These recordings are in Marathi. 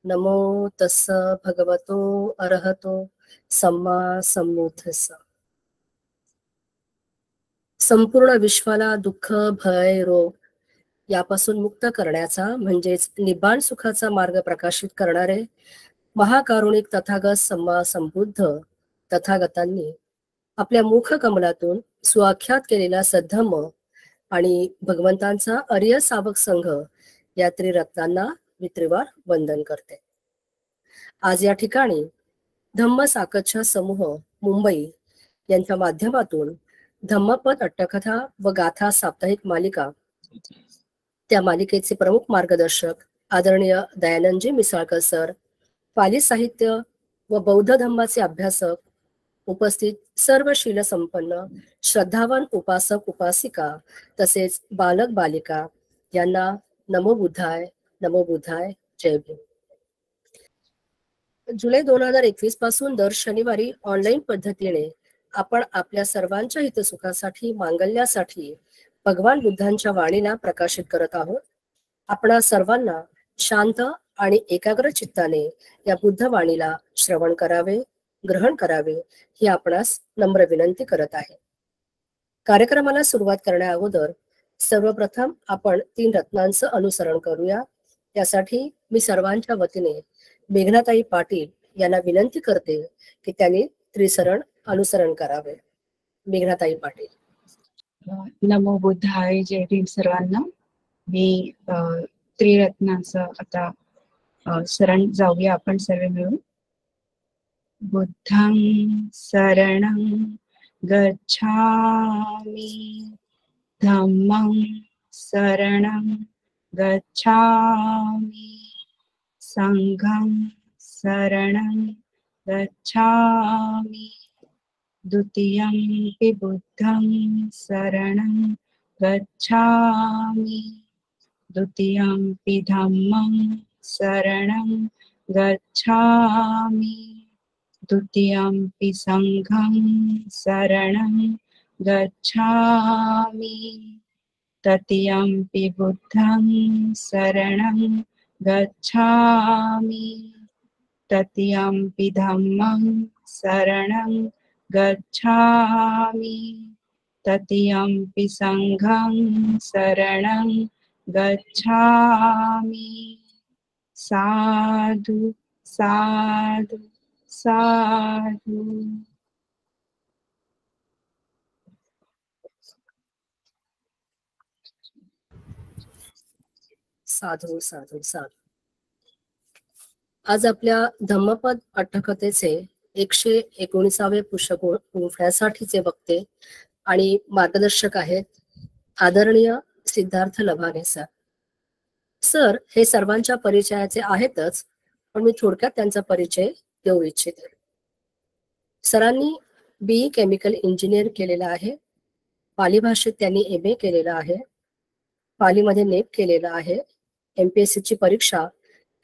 नमो तस्स भगवतो अरहतो सम्मा संबुद्धस्स. संपूर्ण विश्वाला दुःख, भय, रोग यापासून मुक्त करण्याचा म्हणजेच निब्बाण सुखाचा मार्ग प्रकाशित करणारे महाकारुणिक तथागत सम्मा संबुद्ध तथागतांनी आपल्या मुख कमलातून सुआख्यात केलेला सद्धम्म आणि भगवंतांचा आर्य सावक संघ या त्रिरत्नांना मी त्रिवार वंदन करते. आज या ठिकाणी धम्म साकच्छा समूह मुंबई यांच्या माध्यमातून धम्मपद अट्टकथा व गाथा साप्ताहिक मालिका, त्या मालिकेचे प्रमुख मार्गदर्शक आदरणीय दयानंदजी मिसाळकर सर, पाली साहित्य व बौद्ध धम्माचे अभ्यासक, उपस्थित सर्व शील संपन्न श्रद्धावान उपासक उपासिका तसेच बालक बालिका यांना नमो बुद्धाय, नमो बुद्धाय, जय भीम. जुलै 2021 पासून दर शनिवारी ऑनलाईन पद्धतीने आपण आपल्या सर्वांच्या हितसुखासाठी मांगल्यासाठी भगवान बुद्धांच्या वाणीला प्रकाशित करत आहोत. आपणा सर्वांना शांत आणि एकाग्र चित्ताने या बुद्ध वाणीला श्रवण करावे, ग्रहण करावे ही आपणास नम्र विनंती करत आहे. कार्यक्रमाला सुरुवात करण्या अगोदर सर्वप्रथम आपण 3 रत्नांचं अनुसरण करूया. त्यासाठी मी सर्वांच्या वतीने मेघनाताई पाटील यांना विनंती करते की त्यांनी त्रिसरण अनुसरण करावे. मेघनाताई पाटील. नमो बुद्धाय, जय भीम सर्वांना. मी त्रिरत्नांचं आता शरण जाऊया आपण सर्व मिळून. बुद्धं शरणं गच्छामि, धम्मं शरणं गच्छामि, संघं शरणं गच्छामि, द्वितीयं बुद्धं शरणं गच्छामि, द्वितीयं धम्मं शरणं गच्छामि, द्वितीयं संघं शरणं गच्छामि, तृतीयं बुद्धं शरणं गच्छामि, तृतीयं धम्मं शरणं गच्छामि, तृतीयं संघं शरणं गच्छामि. साधु साधु साधु. साधू साधू साधू. आज आपल्या धम्मपद अट्टकथेचे 119वे पुस्तक गुंफण्यासाठीचे वक्ते आणि मार्गदर्शक आहेत आदरणीय सिद्धार्थ लभाने सर. सर हे सर्वांच्या परिचयाचे आहेतच, पण मी थोडक्यात त्यांचा परिचय देऊ इच्छिते. सरांनी BE केमिकल इंजिनियर केलेला आहे. पाली भाषेत त्यांनी MA केलेला आहे. पालीमध्ये नेप केलेला आहे. MPSC ची परीक्षा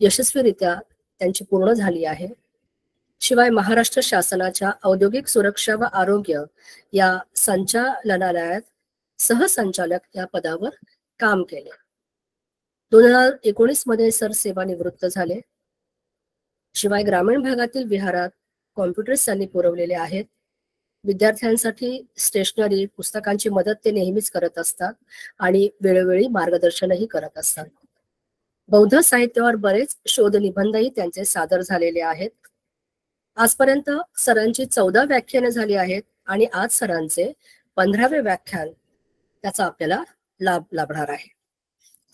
यशस्वीरित्या त्यांची पूर्ण झाली आहे. शिवाय महाराष्ट्र शासनाच्या औद्योगिक सुरक्षा व आरोग्य या संचालनालयात सहसंचालक या पदावर काम केले. 2019 मध्ये सर सेवानिवृत्त झाले. शिवाय ग्रामीण भागातील विहारात कॉम्प्युटर्स त्यांनी पुरवलेले आहेत. विद्यार्थ्यांसाठी स्टेशनरी पुस्तकांची मदत ते नेहमीच करत असतात आणि वेळोवेळी मार्गदर्शनही करत असतात. बौद्ध साहित्यावर बरेच शोध निबंधही त्यांचे सादर झालेले आहेत. आजपर्यंत सरांची 14 व्याख्याने झाली आहेत आणि आज सरांचे 15वे व्याख्यान त्याचा आपल्याला लाभ लाभणार आहे.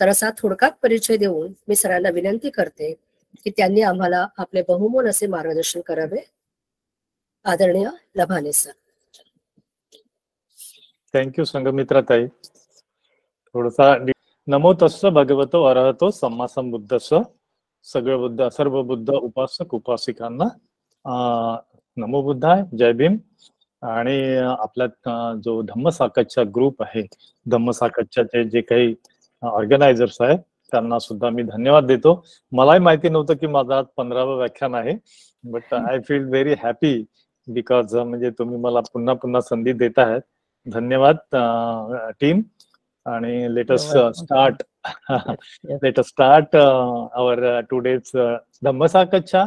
तर असा थोडक्यात परिचय देऊन मी सरांना विनंती करते की त्यांनी आम्हाला आपले बहुमोल असे मार्गदर्शन करावे. आदरणीय लभाने सर. थँक्यू संघमित्रा ताई. थोडासा नमो तस्स भगवतो अरहतो सम्मा संबुद्धस्स. सर्व बुद्ध उपासक उपासिकांना नमो बुद्धाय, जय भीम. आणि आपला जो धम्मसाकच्छा ग्रुप आहे, धम्मसाकच्छाचे जे काही ऑर्गनायझर्स आहेत त्यांना सुद्धा मी धन्यवाद देतो. मलाही माहिती नव्हतं की माझं आज 15वे व्याख्यान आहे, but I feel very happy because म्हणजे तुम्ही मला पुन्हा पुन्हा संधी देत आहात. धन्यवाद टीम. आणि let's welcome. Start Yes. Let's start our today's धम्मसाकच्छा.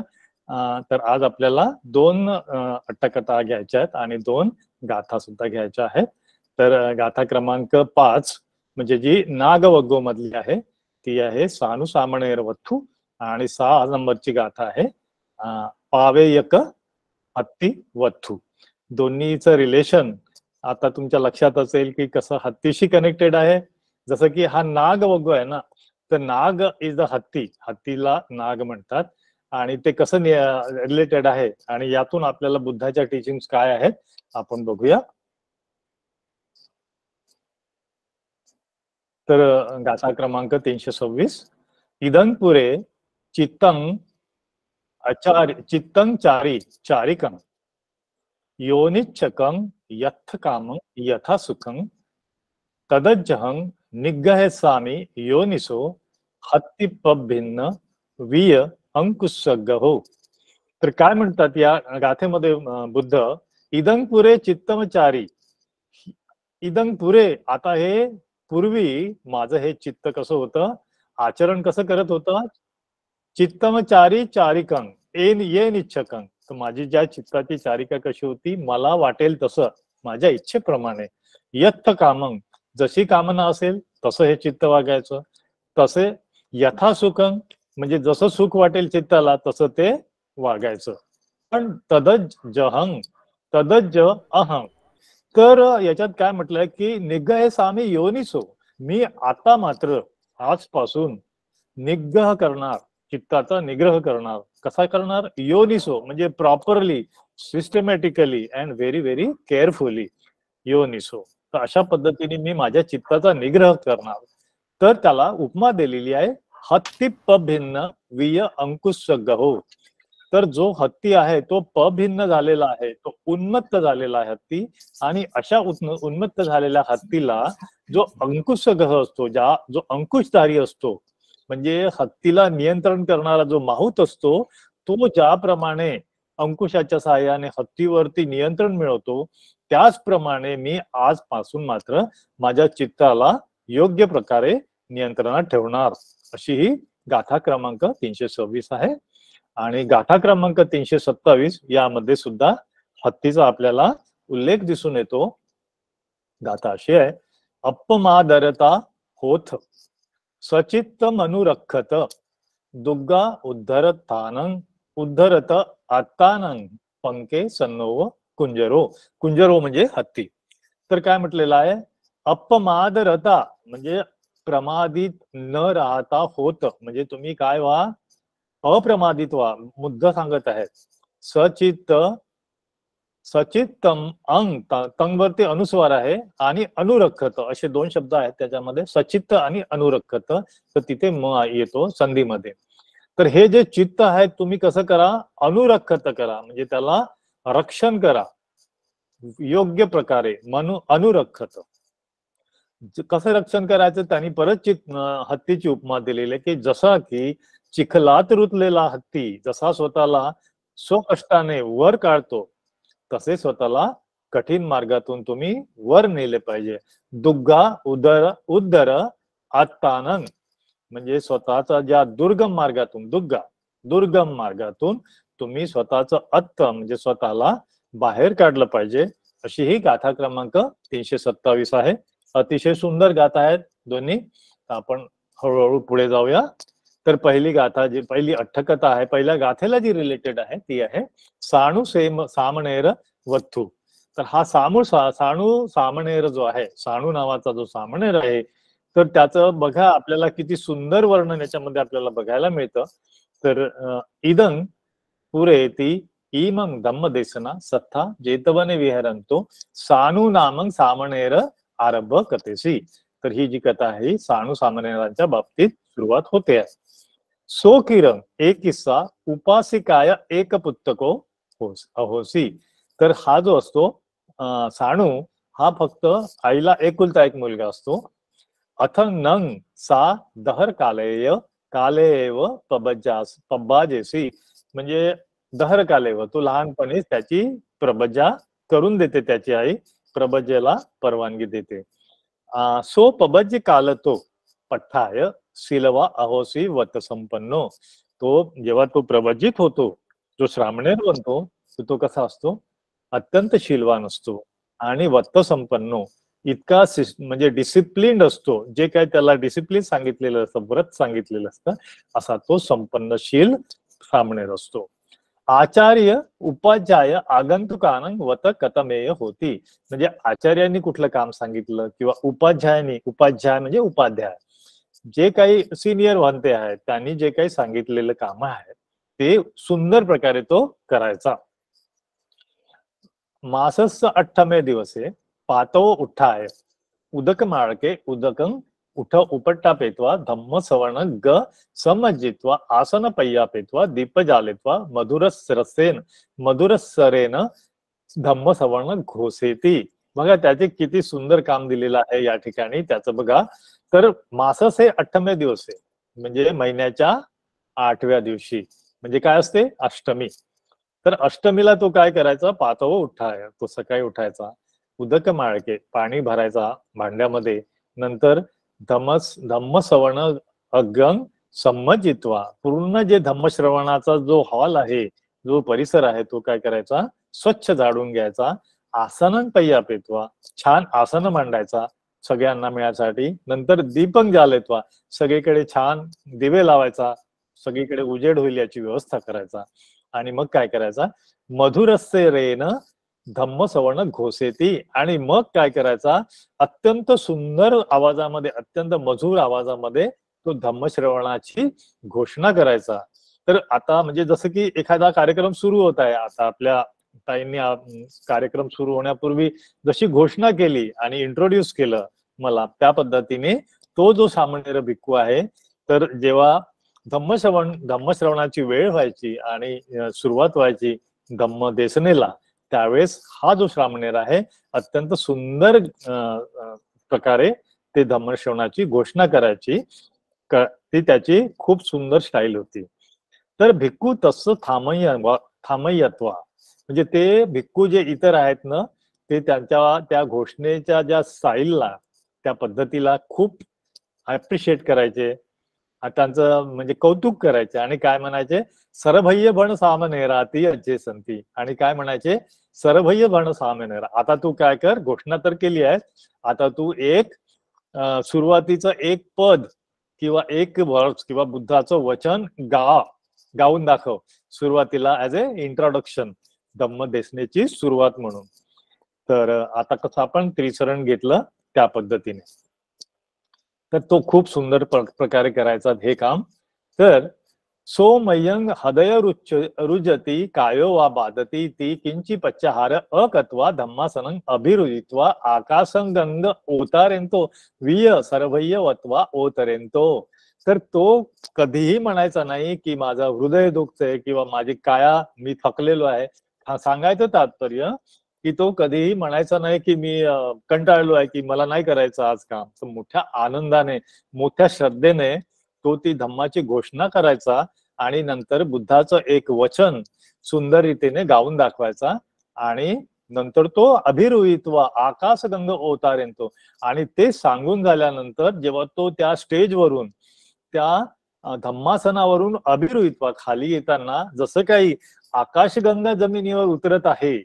तर आज आपल्याला 2 अट्टकथा घ्यायच्या आहेत आणि 2 गाथा सुद्धा घ्यायच्या आहेत. तर गाथा क्रमांक 5 म्हणजे जी नागवग्गो मधली आहे ती आहे सानु सामणेर वथू, आणि 6 नंबरची गाथा आहे पावेयक हत्ती वथू. दोन्हीचं रिलेशन आता तुमच्या लक्षात असेल की कसं हत्तीशी कनेक्टेड आहे. जसं की हा नागवग्गो आहे ना, तर नाग इज द हत्ती, हत्तीला नाग म्हणतात, आणि ते कसं रिलेटेड आहे आणि यातून आपल्याला बुद्धाच्या टीचिंग्स काय आहेत आपण बघूया. तर गाथा क्रमांक 326. इदं पुरे चित्तं चारी चारिकं योनिच्छकं यथ कामं यथा सुखं तदज्जहं निग्रहसामि योनिसो हत्तीपभिन्न विय अंकुशगहो. तर काय म्हणतात या गाथेमध्ये बुद्ध, इदं पुरे चित्तमचारी, इदं पुरे, आता हे पूर्वी माझं हे चित्त कसं होतं, आचरण कसं करत होतं, चित्तमचारी चारिकं ये निच्छकं. तर माझी ज्या चित्ताची चारिका कशी होती, मला वाटेल तसं माझ्या इच्छेप्रमाणे, यत्थ कामं, जशी कामना असेल तसं हे चित्त वागायचं, तसे यथा सुखं म्हणजे जसं सुख वाटेल चित्ताला तसं ते वागायचं. पण तदज्जहं तदज्ज अहं, तर याच्यात काय म्हटलंय की निग्रह सामी योनिसो, मी आता मात्र आजपासून निग्रह करणार, चित्ताचा निग्रह करणार. कसा करणार, योनिसो म्हणजे properly, systematically and very very carefully, योनिसो. तर अशा पद्धतीने मी माझ्या चित्ताचा निग्रह करणार. तर त्याला उपमा दिलेली आहे हत्तीपभिन्न विय अंकुशगहो. तर जो हत्ती आहे तो पभिन्न झालेला आहे, तो उन्मत्त झालेला आहे हत्ती, आणि अशा उन्मत्त झालेल्या हत्तीला जो अंकुशगह असतो, जो अंकुशधारी असतो, म्हणजे हत्तीला नियंत्रण करणारा जो माहूत असतो, तो ज्याप्रमाणे अंकुशाच्या सहाय्याने हत्तीवरती नियंत्रण मिळवतो, त्याचप्रमाणे मी आजपासून मात्र माझ्या चित्ताला योग्य प्रकारे नियंत्रणात ठेवणार. अशी ही गाथा क्रमांक 326 आहे. आणि गाथा क्रमांक 327 यामध्ये सुद्धा हत्तीचा आपल्याला उल्लेख दिसून येतो. गाथा अशी आहे, अपमादरता होथ सचित्त मनुरखत दुग्गा उद्धरत आत्तानं पंके सन्नोव कुंजरो. कुंजरो म्हणजे हत्ती. तर काय म्हटलेलं आहे, अपमादरता म्हणजे प्रमादित न राहता होत, म्हणजे तुम्ही काय व्हा, अप्रमादित व्हा. मुद्दा सांगत आहेत. सचित्त, सचित्तम अंग, तंग वरती अनुस्वार आहे, आणि अनुरखत असे 2 शब्द आहेत त्याच्यामध्ये, सचित्त आणि अनुरखत. तर तिथे म येतो संधीमध्ये. तर हे जे चित्त आहे तुम्ही कसं करा, अनुरखत करा, म्हणजे त्याला रक्षण करा योग्य प्रकारे. अनुरखत कसं रक्षण करायचं, त्यांनी परत हत्तीची उपमा दिलेली आहे की जसा की चिखलात रुतलेला हत्ती जसा स्वतःला स्वकष्टाने वर काढतो, तसे स्वतःला कठीण मार्गातून तुम्ही वर नेले पाहिजे. दुग्गा उद्धर आत्तानंद म्हणजे स्वतःचा ज्या दुर्गम मार्गातून, दुर्गम मार्गातून तुम्ही स्वतःचं अत्त म्हणजे स्वतःला बाहेर काढलं पाहिजे. अशी ही गाथा क्रमांक 327 आहे. अतिशय सुंदर गाथा आहेत दोन्ही. आपण हळूहळू पुढे जाऊया. तर पहिली गाथा, जी पहिली अट्टकथा आहे, पहिल्या गाथेला जी रिलेटेड आहे ती आहे साणू सामणेर वथू. तर हा साणू सामणेर जो आहे, साणू नावाचा जो सामणेर आहे, तर त्याचं बघा आपल्याला किती सुंदर वर्णन याच्यामध्ये आपल्याला बघायला मिळतं. तर इदं पुरे ती इमं धम्मदेशना सत्था जेतवने विहरंतो साणू नामं सामणेर आरंभ कथेसी. तर ही जी कथा आहे साणू सामणेरांच्या बाबतीत सुरुवात होते. सो किरण एक किस्सा उपासिकाय एक पुस्तको अहोसी. तर हा जो असतो साणू, हा फक्त आईला एकुलता एक मुलगा असतो. अथ नंग सा दहर कालेव पब्बाजेसी, म्हणजे दहर कालेव, तो लहानपणीच त्याची प्रबज्जा करून देते, त्याची आई प्रबज्जेला परवानगी देते. सो पबज्य काल तो पठ्ठाय शिलवा अहोसी वत संपन्नो. तो जेव्हा तो प्रवजित होतो, जो श्रामणेर बनतो, तो कसा असतो, अत्यंत शीलवान असतो आणि वत्त संपन्नो, इतका म्हणजे डिसिप्लिन्ड असतो. जे काय त्याला डिसिप्लिन सांगितलेलं असतं, व्रत सांगितलेलं असतं, असा तो संपन्नशील श्रामणेर असतो. आचार्य उपाध्याय आगंतुकानं वत कथमेय होती. म्हणजे आचार्यांनी कुठलं काम सांगितलं किंवा उपाध्यायाने, उपाध्याय म्हणजे उपाध्याय, जे काही सिनियर वंते आहेत त्यांनी जे काही सांगितलेलं काम आहे ते सुंदर प्रकारे तो करायचा. मासस्य 8मे दिवसे पातव उठाय उदक माळके उदकं उठ उपट्टा पेत्वा धम्म सवर्ण ग समजित्वा आसन पय्या पेत्वा दीप जालित्वा मधुरस्सरेन धम्म सवर्ण घोषेती. बघा त्याचे किती सुंदर काम दिलेलं आहे या ठिकाणी. त्याचं बघा, तर मासस हे 8मे दिवस आहे, म्हणजे महिन्याच्या 8व्या दिवशी, म्हणजे काय असते, अष्टमी. तर अष्टमीला तो काय करायचा, पातव उठाय, तो सकाळी उठायचा, उदक माळके, पाणी भरायचा भांड्यामध्ये, नंतर धम्म सवर्ण अगं संमजित्वा, पूर्ण जे धम्मश्रवणाचा जो हॉल आहे, जो परिसर आहे, तो काय करायचा, स्वच्छ झाडून घ्यायचा. आसनं पय्या पेत्वा, छान आसन मांडायचा सगळ्यांना मिळण्यासाठी. नंतर दीपक जालेत्वा, सगळीकडे छान दिवे लावायचा, सगळीकडे उजेड होईल याची व्यवस्था करायचा. आणि मग काय करायचा, मधुरस्सेरेन धम्म सवर्ण घोषेती, आणि मग काय करायचा, अत्यंत सुंदर आवाजामध्ये, अत्यंत मधुर आवाजामध्ये तो धम्मश्रवणाची घोषणा करायचा. तर आता म्हणजे जसं की एखादा कार्यक्रम सुरू होत आहे, आता आपल्या ताईंनी कार्यक्रम सुरू होण्यापूर्वी जशी घोषणा केली आणि इंट्रोड्यूस केलं मला, त्या पद्धतीने तो जो श्रामणेर भिक्खू आहे, तर जेव्हा धम्मश्रवणाची वेळ व्हायची आणि सुरुवात व्हायची धम्म देसनेला, त्यावेळेस हा जो श्रामणेर आहे अत्यंत सुंदर प्रकारे ते धम्मश्रवणाची घोषणा करायची. ती त्याची खूप सुंदर स्टाईल होती. तर भिक्खू तसं थांबयत्वा, म्हणजे ते भिक्खू जे इतर आहेत ना, ते त्यांच्या त्या घोषणेच्या ज्या स्टाईलला, त्या पद्धतीला खूप अप्रिशिएट करायचे, त्यांचं म्हणजे कौतुक करायचे. आणि काय म्हणायचे, सरभय्य भण सामनेरा ती अज्जे संती, आणि काय म्हणायचे, सरभय्य भण सामनेरा, आता तू काय कर, घोषणा तर केली आहे, आता तू एक सुरुवातीचं एक पद किंवा एक वर्स किंवा बुद्धाचं वचन गाऊन दाखव सुरुवातीला, ऍज ए इंट्रोडक्शन, धम्म देसनेची सुरुवात म्हणून. तर आता कसं आपण त्रिचरण घेतलं त्या पद्धतीने, तर तो खूप सुंदर प्रकारे करायचा हे काम. तर सो मयंग हृदय रुजती कायो वा बाधती ती किंची पच्चहार अकत्वा धम्मासनं अभिरुजित्वा आकाशंगंग ओतारेंतो विय सरभय्य वत्वा ओतरेंतो. तर तो कधीही म्हणायचा नाही की माझं हृदय दुखतंय किंवा माझी काया, मी थकलेलो आहे. सांगायचं तात्पर्य की तो कधीही म्हणायचा नाही की मी कंटाळलो आहे, की मला नाही करायचं आज काम. तर मोठ्या आनंदाने, मोठ्या श्रद्धेने तो ती धम्माची घोषणा करायचा आणि नंतर बुद्धाचं एक वचन सुंदर रीतीने गाऊन दाखवायचा. आणि नंतर तो अभिरुहित्वा आकाशगंग ओतारेंतो, आणि ते सांगून झाल्यानंतर जेव्हा तो त्या स्टेजवरून, त्या धम्मासनावरून अभिरुहित्वा, खाली येताना जसं काही आकाशगंगा जमिनीवर उतरत आहे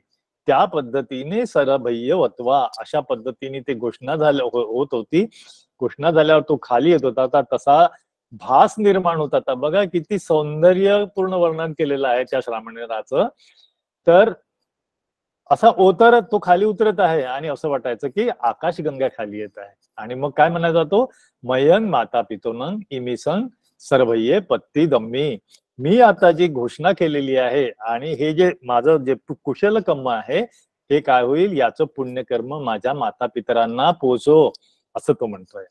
त्या पद्धतीने सरभय्य वत्वा, अशा पद्धतीने ते घोषणा होत होती. घोषणा झाल्यावर तो खाली येत होता, तसा भास निर्माण होता. आता बघा किती सौंदर्यपूर्ण वर्णन केलेलं आहे त्या श्रामणेराचं. तर असा तो खाली उतरत आहे आणि असं वाटायचं की आकाशगंगा खाली येत आहे. आणि मग काय म्हणायचा तो, मयंग माता पितोनं इमिसंग सरभय्ये पत्ती दम्मी, मी आता जी घोषणा केलेली आहे आणि हे जे माझं जे कुशल कर्म आहे हे काय होईल, याचं पुण्यकर्म माझ्या माता पितरांना पोचो, असं तो म्हणतोय.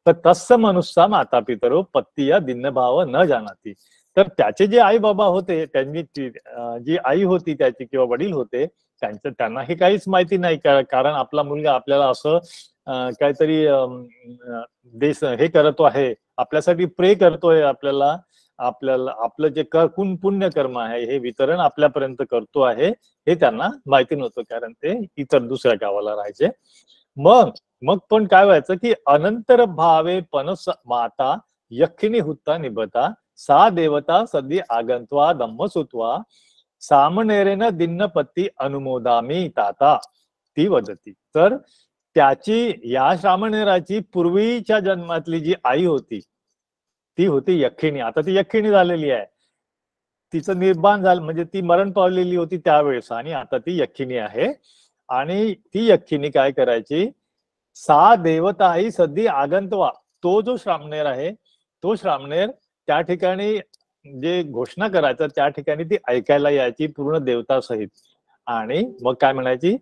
तर तस्स मनुष्य माता पितरो पत्तिया दिनभाव न जाणाती. तर त्याचे जे आई बाबा होते, त्यांनी जी आई होती त्याची किंवा वडील होते त्यांना हे काहीच माहिती नाही, कारण आपला मुलगा आपल्याला असं काहीतरी देश हे करतो आहे, आपल्यासाठी प्रे करतोय, आपल्याला आपलं जे पुण्यकर्म आहे हे वितरण आपल्यापर्यंत करतो आहे, हे त्यांना माहिती नव्हतं, कारण ते इतर दुसऱ्या गावाला राहायचे. मग मग पण काय व्हायचं की अनंतर भावे पनस माता यक्षिणी हुत्ता निभता सा देवता सदी आगंत्वा धम्मसुत्वा सामनेरेन दिन्नपत्ती अनुमोदामी ताता ती वदती. तर त्याची या श्रामणेराची पूर्वीच्या जन्मातली जी आई होती ती होती यक्षिणी. आता ती यक्षिणी झालेली आहे, तिचं निर्माण झालं म्हणजे ती मरण पावलेली होती त्यावेळेस आणि आता ती यक्षिणी आहे. आणि ती यक्षिणी काय करायची, सा देवता ही सदी आगंतवा, तो जो श्रामणेर आहे तो श्रामणेर त्या ठिकाणी जे घोषणा करायचं त्या ठिकाणी ती ऐकायला यायची पूर्ण देवता सहित. आणि मग काय म्हणायची,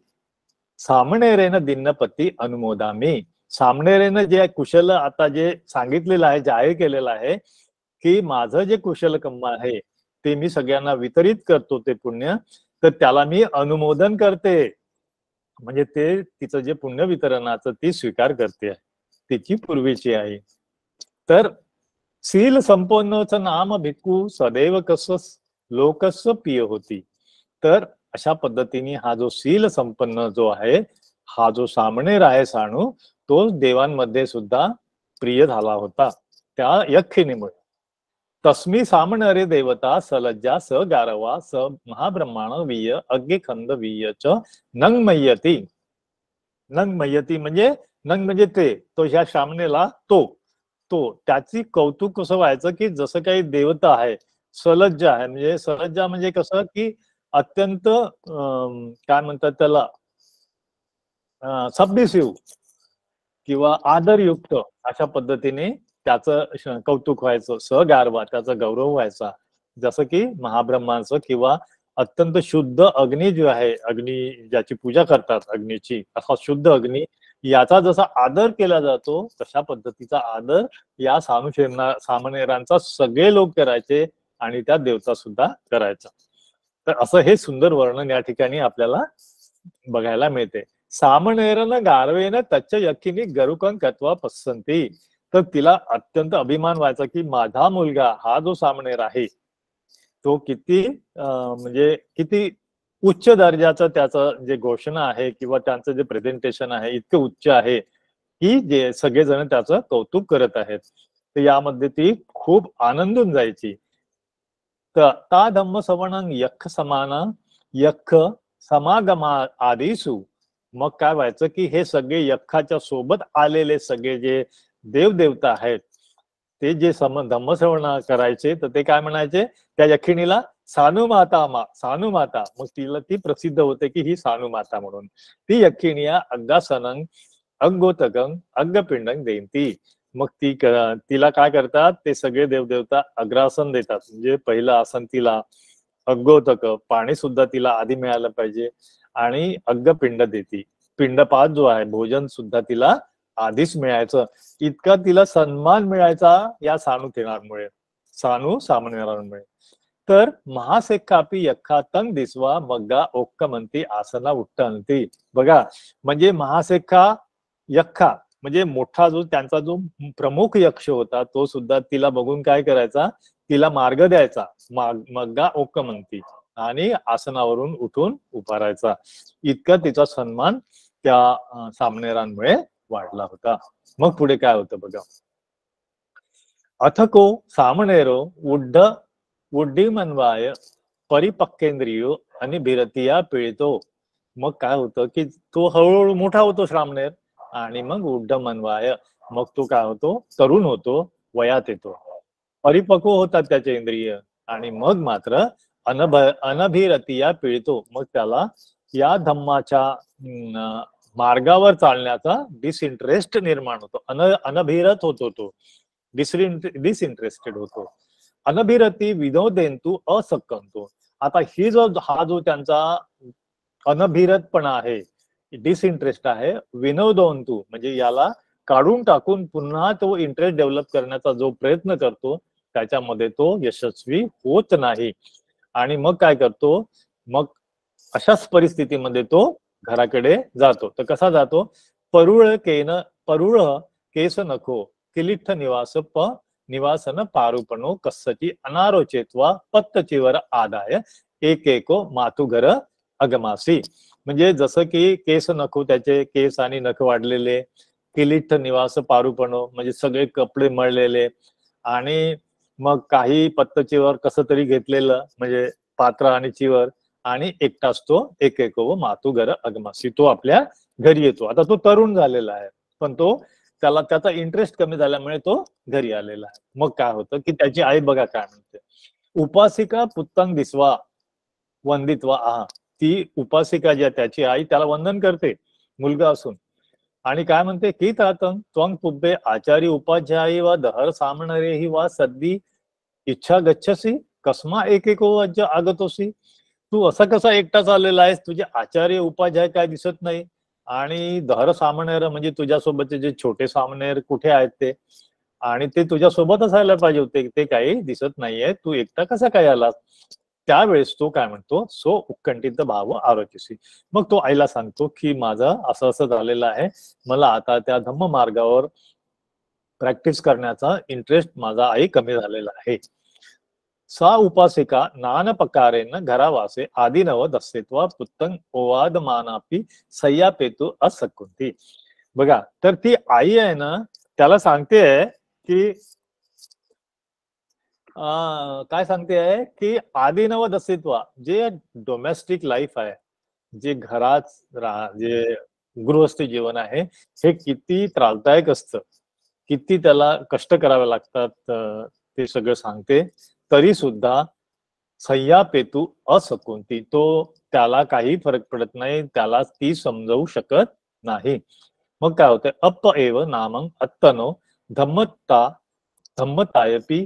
सामणेरेनं दिन्नपती अनुमोदामी. सामणेरेनं जे कुशल आता जे सांगितलेलं आहे, जाहीर केलेलं आहे की माझं जे कुशल कर्म आहे ते मी सगळ्यांना वितरित करतो ते पुण्य, तर त्याला मी अनुमोदन करते. म्हणजे ते तिचं जे पुण्य वितरणाचं ती स्वीकार करते, तिची पूर्वीची आहे. तर शील संपन्नचं नाम भिक्खू सदैव कसं लोकस्य प्रिय होती. तर अशा पद्धतीने हा जो शील संपन्न जो आहे, हा जो सामणेर आहे साणू, तो देवांमध्ये सुद्धा प्रिय झाला होता त्या यक्षिणीमुळे. तस्मी सामणरे देवता सलज्जा स गारवा स महाब्रह्माण वीय अग्गे खंद वीय च नंगमय्यती. नंगमय्यती म्हणजे नंग म्हणजे ते, तो ह्या श्रामणेला तो त्याची कौतुक कसं व्हायचं की जसं काही देवता आहे सलज्ज आहे, म्हणजे सलज्जा म्हणजे कसं की अत्यंत काय म्हणतात त्याला सबमिसिव्ह किंवा आदरयुक्त अशा पद्धतीने त्याचं कौतुक व्हायचं, सहगारवा त्याचा गौरव व्हायचा. जसं की महाब्रह्मांचं किंवा अत्यंत शुद्ध अग्नी जो आहे, अग्नी ज्याची पूजा करतात अग्नीची, असा शुद्ध अग्नी याचा जसा आदर केला जातो तशा पद्धतीचा आदर या सामणेरांचा सगळे लोक करायचे आणि त्या देवता सुद्धा करायचा. तर असं हे सुंदर वर्णन या ठिकाणी आपल्याला बघायला मिळते. सामणेरन गारवेन तच्च यक्षिणी गरुकं कत्वा पसंती. तर तिला अत्यंत अभिमान व्हायचा की माझा मुलगा हा जो सामणेर आहे तो किती म्हणजे किती उच्च दर्जाचं त्याचं जे घोषणा आहे किंवा त्यांचं जे प्रेझेंटेशन आहे इतकं उच्च आहे की जे सगळेजण त्याचं कौतुक करत आहेत. तर यामध्ये ती खूप आनंदून जायची. ता धम्म सवणं यक्ष समान यक्ष समागमा आदिसु. मग काय व्हायचं की हे सगळे यक्षाच्या सोबत आलेले सगळे जे देवदेवता आहेत ते जे धम्मश्रवण करायचे तर ते काय म्हणायचे त्या यक्षिणीला, सानुमाता सानुमाता. मग तिला ती प्रसिद्ध होते की ही सानुमाता म्हणून. ती यक्षिणिया अग्गासनं अग्गोतकं अग्गपिंडं देईन. मग तिला काय करतात ते सगळे देवदेवता अग्रासन देतात, म्हणजे पहिलं आसन तिला, अग्गोतक पाणी सुद्धा तिला आधी मिळालं पाहिजे आणि अग्गपिंड देती, पिंडपात जो आहे भोजन सुद्धा तिला आधीच मिळायचं. इतका तिला सन्मान मिळायचा या सानुमुळे, सामणेरांमुळे. तर महासेक्कापी यक्खा तंग दिसवा मग्गा ओक्क म्हणती आसना उट्टंती. बघा म्हणजे महासेक्का यक्खा म्हणजे मोठा जो त्यांचा जो प्रमुख यक्ष होता तो सुद्धा तिला बघून काय करायचा, तिला मार्ग द्यायचा, मग्गा ओक्क म्हणती, आणि आसनावरून उठून उभारायचा. इतका तिचा सन्मान त्या सामणेरांमुळे वाढला होता. मग पुढे काय होतं बघा. अथको सामणेरो उड्डी मनवाय परिपक्केंद्रियो आणि भिरतिया पिळतो. मग काय होतं की तो हळूहळू मोठा होतो श्रामणेर आणि मग उड्ड मनवाय, मग तो काय होतो तरुण होतो, वयात येतो, परिपक्व होतात त्याचे इंद्रिय आणि मग मात्र अनभिरतिया पिळतो. मग त्याला या धम्माच्या मार्गावर चालण्याचा डिसइंटरेस्ट निर्माण होतो, अनभिरत होतो तो, डिसइंटरेस्टेड होतो. अनभिरती विनोदेंतू असक्कंतो. आता हा जो त्यांचा अनभिरतपणा आहे, डिसइंटरेस्ट आहे, विनोदोंतू म्हणजे याला काढून टाकून पुन्हा तो इंटरेस्ट डेव्हलप करण्याचा जो प्रयत्न करतो त्याच्यामध्ये तो यशस्वी होत नाही. आणि मग काय करतो, मग अशाच परिस्थितीमध्ये तो घराकडे जातो. तर कसा जातो, परुळ केस नको किलिठ्ठ निवासन पारुपणो कस्सची अनारोचेत्वा पत्तचीवर आदाय एकेको मातू घर अगमासी. म्हणजे जसं की केस नको, त्याचे केस आणि नख वाढलेले, किलीठ निवास पारूपण म्हणजे सगळे कपडे मळलेले आणि मग काही पत्तचीवर कसं तरी घेतलेलं म्हणजे पात्र आणि चिवर आणि एकटाच तो एक व मातू घर अगमासी तो आपल्या घरी येतो. आता तो तरुण झालेला आहे पण तो त्याला त्याचा इंटरेस्ट कमी झाल्यामुळे तो घरी आलेला आहे. मग काय होतं की त्याची आई बघा काय म्हणते, उपासिका पुत्तंग दिसवा वंदित्वा आहा, ती उपासिका जी आहे त्याची आई त्याला वंदन करते मुलगा असून आणि काय म्हणते की तातंग त्वंग पुब्बे आचारी उपाध्यायी वा दहर सामणरेही वा सद्दी इच्छा गच्छसी कस्मा एक एक आगतोसी, तू असा कसा एकटाच आलेला आहेस, तुझे आचार्य उपाध्याय काय दिसत नाही आणि दहर सामणेर म्हणजे तुझ्यासोबतचे जे छोटे सामणेर कुठे आहेत ते आणि ते तुझ्यासोबत असायला पाहिजे होते, ते काही दिसत नाहीये, तू एकटा कसा काय आलास. त्यावेळेस तो काय म्हणतो, सो उत्कंठित भाव आरोग्यशी, मग तो आईला सांगतो की माझं असं असं झालेलं आहे, मला आता त्या धम्म मार्गावर प्रॅक्टिस करण्याचा इंटरेस्ट माझा आई कमी झालेला आहे. सा उपासिका नान प्रकारेन घरावासे आदिनव दस्यत्वा पुत्तंग ओवादमानापी सय्यापेतू असकुंती. बघा तर ती आई आहे ना त्याला सांगते की काय सांगते आहे की आदिनव दस्यत्व जे डोमेस्टिक लाईफ आहे, जे घरात जे गृहस्थ जीवन आहे हे किती त्रासदायक असतं, किती त्याला कष्ट करावे लागतात, ते सगळं सांगते. तरी सुद्धा सय्यापेतू असकुंती, तो त्याला काही फरक पडत नाही, त्याला ती समजवू शकत नाही. मग काय होतंय, अप्प एव नामं अत्तनो धम्मता धम्मतायपी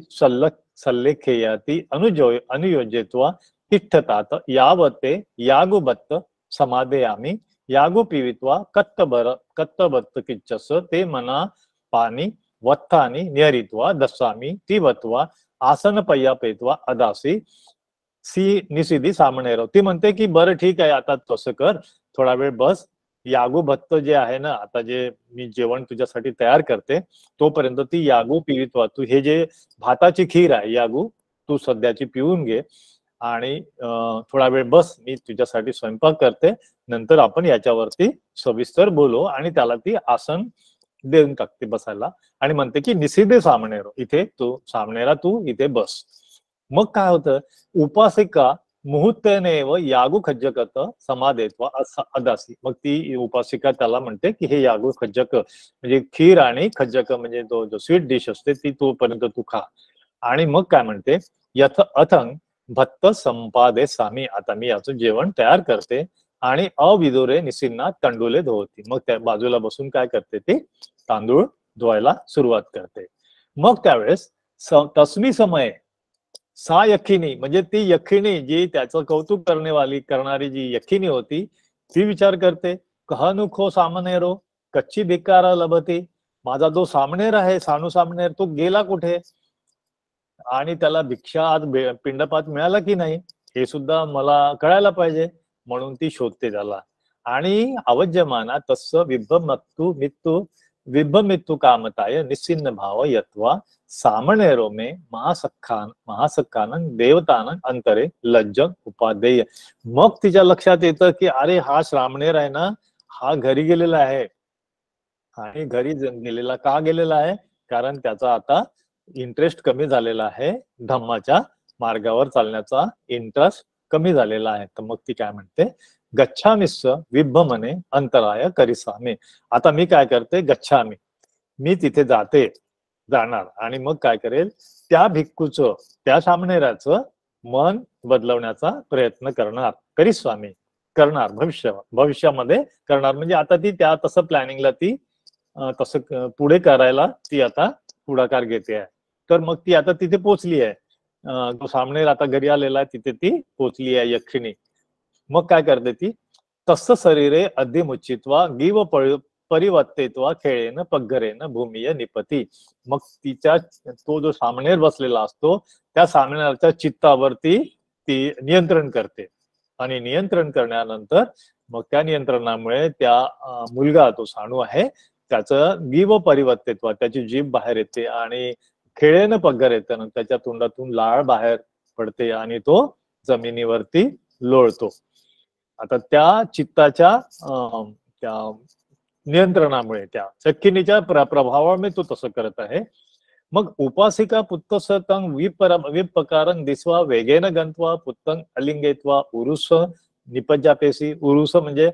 सल्लेखेयाती अनुयोज्यत्वा तिष्ठतात यावते यागुबत्त समाधयामी यागु पिवित्वा कत्तबत्त किच्चस ते मना पाणी वत्थानी न्यरित्वा दस्सामी तिवत्वा आसन पय्यापेत्वा अदासी सी निसिदी सामणेरव. ती म्हणते की बरं ठीक आहे, आता तसं कर, थोडा वेळ बस, यागू भत्त जे आहे ना, आता जे मी जेवण तुझ्यासाठी तयार करते तोपर्यंत ती यागू पिवित्वा, तू हे जे भाताची खीर आहे यागू तू सध्याची पिऊन घे आणि थोडा वेळ बस, मी तुझ्यासाठी स्वयंपाक करते, नंतर आपण याच्यावरती सविस्तर बोलू. आणि त्याला ती आसन देऊन टाकते बसायला आणि म्हणते की निसिदे सामणेरो, इथे तू सामणेरा तू इथे बस. मग काय होतं, उपासिका मुहूर्तनेव यागू खज्जकत समादेत्वा अदासी, मग ती उपासिका त्याला म्हणते की हे यागू खज्जक म्हणजे खीर आणि खज्जक म्हणजे तो जो स्वीट डिश असते ती तोपर्यंत तू खा. आणि मग काय म्हणते, यथ अथंग भत्त संपादे सामी, आता मी याचं जेवण तयार करते आणि अविदुरे निसिन्ना तंडुले धुवती, मग त्या बाजूला बसून काय करते, ती तांदूळ धुवायला सुरुवात करते. मग त्यावेळेस तस्मी समय सा यखिनी, म्हणजे ती यखिनी जी त्याचं कौतुक करणारी जी यखिनी होती ती विचार करते, कहनुखो सामनेरो कच्ची भिकारा लभती, माझा जो सामनेर आहे सानू सामनेर तो गेला कुठे आणि त्याला भिक्षा आज पिंडपात मिळाला की नाही हे सुद्धा मला कळायला पाहिजे, म्हणून ती शोधते त्याला. आणि अवज्यमाना तस्स विभ्रमित्तु कामताय निस्सिन्न भाव यत्वा सामणेरो में महासख्खानं देवतानं अंतरे लज्जन उपादेय. मग तिच्या लक्षात येतं की अरे हा श्रामणेर आहे ना, हा घरी गेलेला आहे आणि घरी गेलेला का गेलेला आहे, कारण त्याचा आता इंटरेस्ट कमी झालेला आहे, धम्माच्या मार्गावर चालण्याचा इंटरेस्ट कमी झालेला आहे. तर मग ती काय म्हणते, गच्छामिस्स विभ्रमणे अंतराय करिसामे, आता मी काय करते, गच्छामी मी तिथे जाणार आणि मग काय करेल, त्या भिक्खूचं त्या सामणेराचं मन बदलवण्याचा प्रयत्न करणार, करिस्वामी करणार, भविष्यामध्ये करणार. म्हणजे आता ती त्या तसं प्लॅनिंगला ती तसं पुढे करायला ती आता पुढाकार घेते आहे. तर मग ती आता तिथे पोचली आहे, तो सामणेर आता घरी आलेला आहे, तिथे ती पोचली आहे यक्षिणी. मग काय करते ती, तस्स शरीरे अधिमुचित्वा गीव परिवर्तित्वा खेळेन पग्गरेन भूमीय निपती, मग तिच्या तो जो सामणेर बसलेला असतो त्या सामणेरच्या चित्तावरती ती नियंत्रण करते आणि नियंत्रण करण्यानंतर मग त्या नियंत्रणामुळे त्या मुलगा तो साणू आहे त्याचं गीव परिवर्तित्व, त्याची जीभ बाहेर येते आणि खेळेन पग्गर येतं, त्याच्या तोंडातून लाळ बाहेर पडते आणि तो जमिनीवरती लोळतो. आता त्या चित्ताच्या त्या नियंत्रणामुळे त्या चक्किनीच्या प्रभावामुळे तो तसं करत आहे. मग उपासिका पुत्तसतं विपकारं दिसवा वेगेन गंत्वा पुत्तं अलिंगेत्वा उरुस निपज्जापेसी. उरुस म्हणजे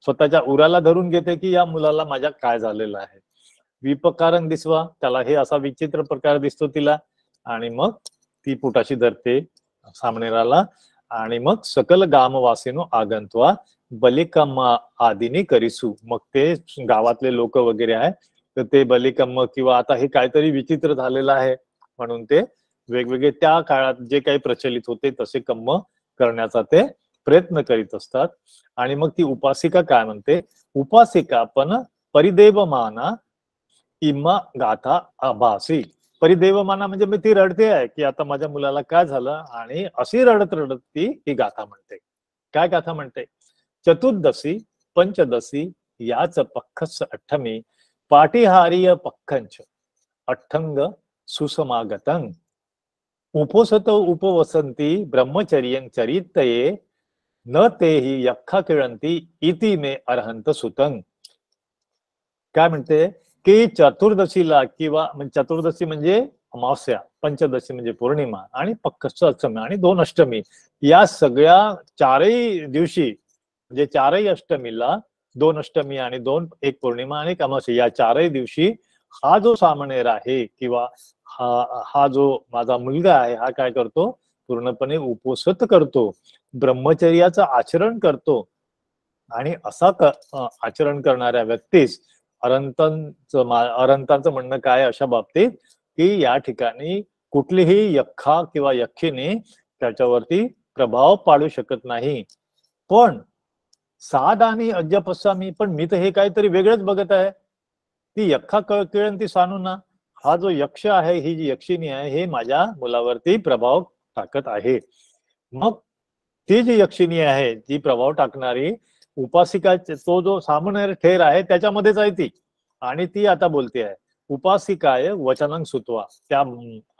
स्वतःच्या उराला धरून घेते की या मुलाला माझ्या काय झालेलं आहे. विपकारं दिसवा, त्याला हे असा विचित्र प्रकार दिसतो तिला, आणि मग ती पोटाशी धरते सामनेराला. आणि मग सकल गामवासीनो आगंत्वा बलिकम्म आदिनी करिसू. मग ते गावातले लोक वगैरे आहे तर ते बलिकम्म किंवा आता हे काहीतरी विचित्र झालेलं आहे म्हणून ते वेगवेगळे त्या काळात जे काही प्रचलित होते तसे कम्म करण्याचा ते प्रयत्न करीत असतात. आणि मग ती उपासिका काय म्हणते, उपासिका पण परिदेवमाना इम्मा गाथा आभासी. परिदेवमाना म्हणजे मी ती रडते आहे की आता माझ्या मुलाला काय झालं, आणि अशी रडत रडत ती ही गाथा म्हणते. काय गाथा म्हणते, चतुर्दशी पंचदशी याच पक्खस अठ्ठमी पाटिहारीय पक्खंच अठ्ठंग सुसमागतं उपोसत उपवसंती ब्रह्मचर्यं चरितये न तेही यक्खा किळंती इति मे अर्हंत सुतं. काय म्हणते की चतुर्दशीला किंवा चतुर्दशी म्हणजे अमावस्या, पंचदशी म्हणजे पौर्णिमा, आणि पक्कस अष्टमी आणि 2 अष्टमी, या सगळ्या चारही दिवशी म्हणजे चारही अष्टमीला 2 अष्टमी आणि 1 पौर्णिमा आणि 1 अमावस्या या चारही दिवशी हा जो सामणेर आहे किंवा हा जो माझा मुलगा आहे हा काय करतो, पूर्णपणे उपोषित करतो, ब्रह्मचर्याचं आचरण करतो. आणि असा आचरण करणाऱ्या व्यक्तीस अरंतांचं म्हणणं काय अशा बाबतीत की या ठिकाणी कुठलीही यक्खा किंवा यक्षिणी त्याच्यावरती प्रभाव पाडू शकत नाही. पण साध आणि अज्जपस्सामी, पण मी तर हे काहीतरी वेगळंच बघत आहे. ती यक्खा किळंती सानूना, हा जो यक्ष आहे, ही जी यक्षिणी आहे, हे माझ्या मुलावरती प्रभाव टाकत आहे. मग ती जी यक्षिणी आहे जी प्रभाव टाकणारी उपासिका, तो जो सामनेर ठेर आहे त्याच्यामध्येच आहे ती, आणि ती आता बोलते आहे उपासिकाय वचनं सुतवा. त्या